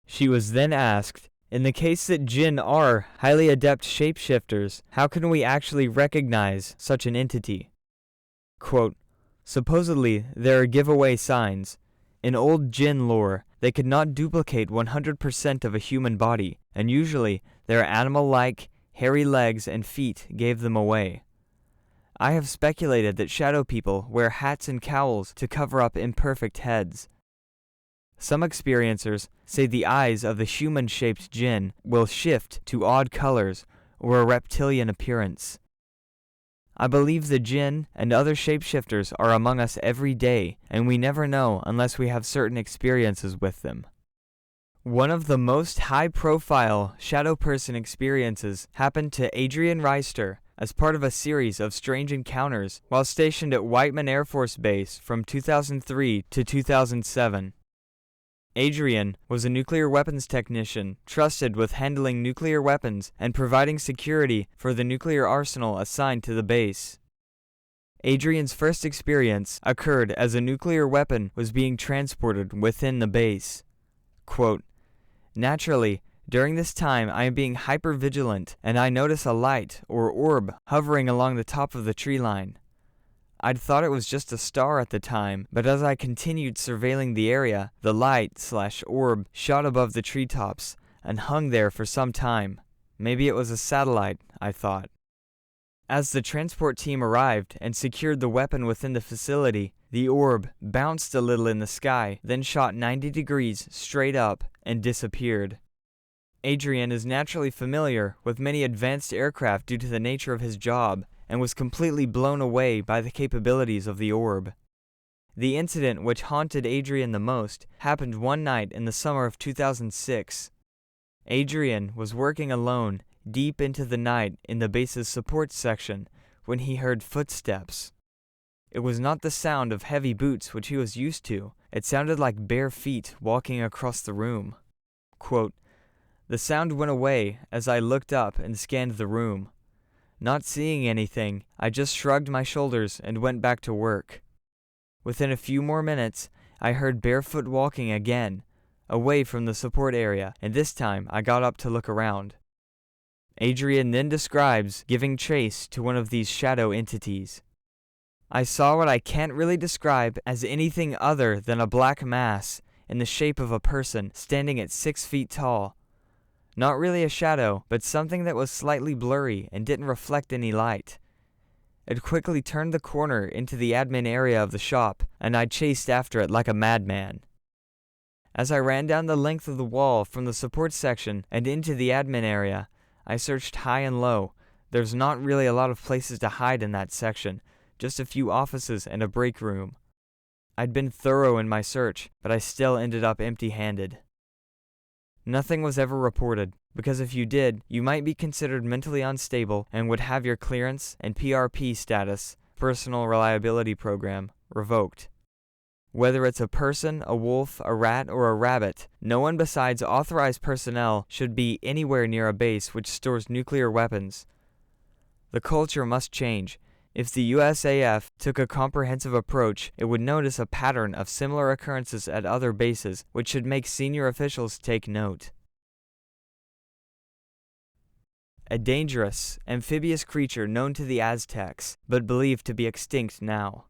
She was then asked, in the case that jinn are highly adept shapeshifters, how can we actually recognize such an entity? Quote, "Supposedly, there are giveaway signs. In old jinn lore, they could not duplicate 100% of a human body, and usually their animal-like, hairy legs and feet gave them away. I have speculated that shadow people wear hats and cowls to cover up imperfect heads. Some experiencers say the eyes of the human-shaped jinn will shift to odd colors or a reptilian appearance. I believe the jinn and other shapeshifters are among us every day, and we never know unless we have certain experiences with them. One of the most high-profile shadow person experiences happened to Adrian Reister as part of a series of strange encounters while stationed at Whiteman Air Force Base from 2003 to 2007. Adrian was a nuclear weapons technician trusted with handling nuclear weapons and providing security for the nuclear arsenal assigned to the base. Adrian's first experience occurred as a nuclear weapon was being transported within the base. Quote, "Naturally, during this time I am being hyper-vigilant and I notice a light or orb hovering along the top of the tree line. I'd thought it was just a star at the time, but as I continued surveilling the area, the light/orb shot above the treetops and hung there for some time. Maybe it was a satellite, I thought. As the transport team arrived and secured the weapon within the facility, the orb bounced a little in the sky, then shot 90 degrees straight up and disappeared. Adrian is naturally familiar with many advanced aircraft due to the nature of his job, and was completely blown away by the capabilities of the orb. The incident which haunted Adrian the most happened one night in the summer of 2006. Adrian was working alone deep into the night in the base's support section when he heard footsteps. It was not the sound of heavy boots which he was used to. It sounded like bare feet walking across the room. Quote, "The sound went away as I looked up and scanned the room. Not seeing anything, I just shrugged my shoulders and went back to work. Within a few more minutes, I heard barefoot walking again, away from the support area, and this time I got up to look around." Adrian then describes giving chase to one of these shadow entities. "I saw what I can't really describe as anything other than a black mass in the shape of a person standing at 6 feet tall. Not really a shadow, but something that was slightly blurry and didn't reflect any light. It quickly turned the corner into the admin area of the shop, and I chased after it like a madman. As I ran down the length of the wall from the support section and into the admin area, I searched high and low. There's not really a lot of places to hide in that section, just a few offices and a break room. I'd been thorough in my search, but I still ended up empty-handed. Nothing was ever reported, because if you did, you might be considered mentally unstable and would have your clearance and PRP status, Personal Reliability Program, revoked. Whether it's a person, a wolf, a rat, or a rabbit, no one besides authorized personnel should be anywhere near a base which stores nuclear weapons. The culture must change. If the USAF took a comprehensive approach, it would notice a pattern of similar occurrences at other bases, which should make senior officials take note. A dangerous, amphibious creature known to the Aztecs, but believed to be extinct now.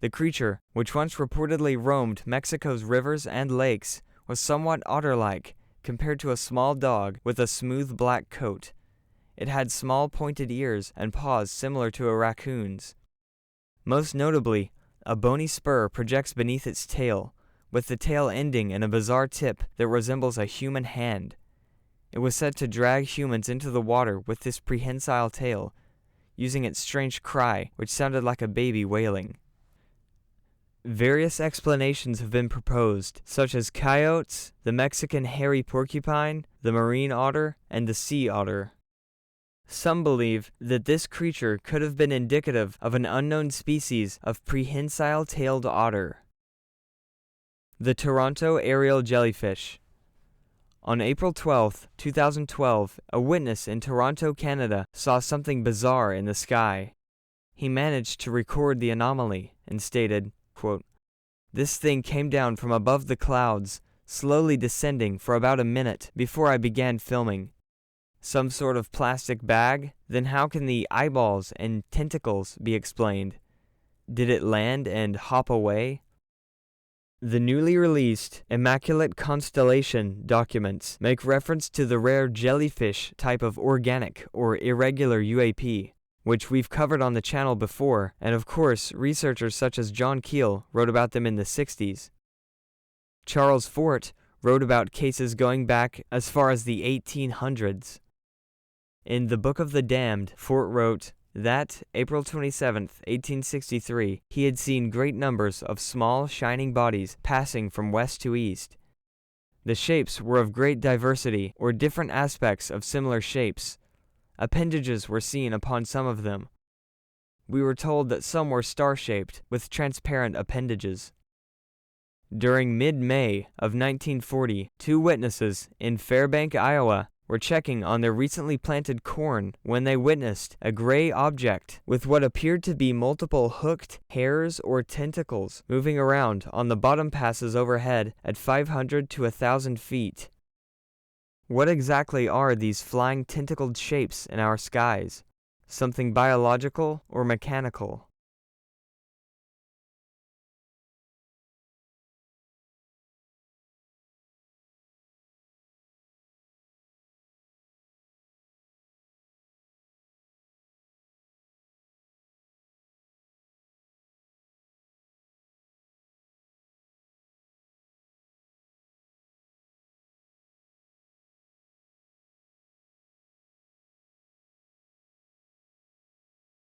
The creature, which once reportedly roamed Mexico's rivers and lakes, was somewhat otter-like compared to a small dog with a smooth black coat. It had small pointed ears and paws similar to a raccoon's. Most notably, a bony spur projects beneath its tail, with the tail ending in a bizarre tip that resembles a human hand. It was said to drag humans into the water with this prehensile tail, using its strange cry, which sounded like a baby wailing. Various explanations have been proposed, such as coyotes, the Mexican hairy porcupine, the marine otter, and the sea otter. Some believe that this creature could have been indicative of an unknown species of prehensile-tailed otter. The Toronto aerial jellyfish. On April 12, 2012, a witness in Toronto, Canada, saw something bizarre in the sky. He managed to record the anomaly and stated, quote, "This thing came down from above the clouds, slowly descending for about a minute before I began filming. Some sort of plastic bag? Then how can the eyeballs and tentacles be explained? Did it land and hop away?" The newly released Immaculate Constellation documents make reference to the rare jellyfish type of organic or irregular UAP, which we've covered on the channel before, and of course, researchers such as John Keel wrote about them in the 60s. Charles Fort wrote about cases going back as far as the 1800s. In The Book of the Damned, Fort wrote that, April 27, 1863, he had seen great numbers of small, shining bodies passing from west to east. The shapes were of great diversity, or different aspects of similar shapes. Appendages were seen upon some of them. We were told that some were star-shaped, with transparent appendages. During mid-May of 1940, 2 witnesses in Fairbank, Iowa, were checking on their recently planted corn when they witnessed a gray object with what appeared to be multiple hooked hairs or tentacles moving around on the bottom passes overhead at 500 to 1,000 feet. What exactly are these flying tentacled shapes in our skies? Something biological or mechanical?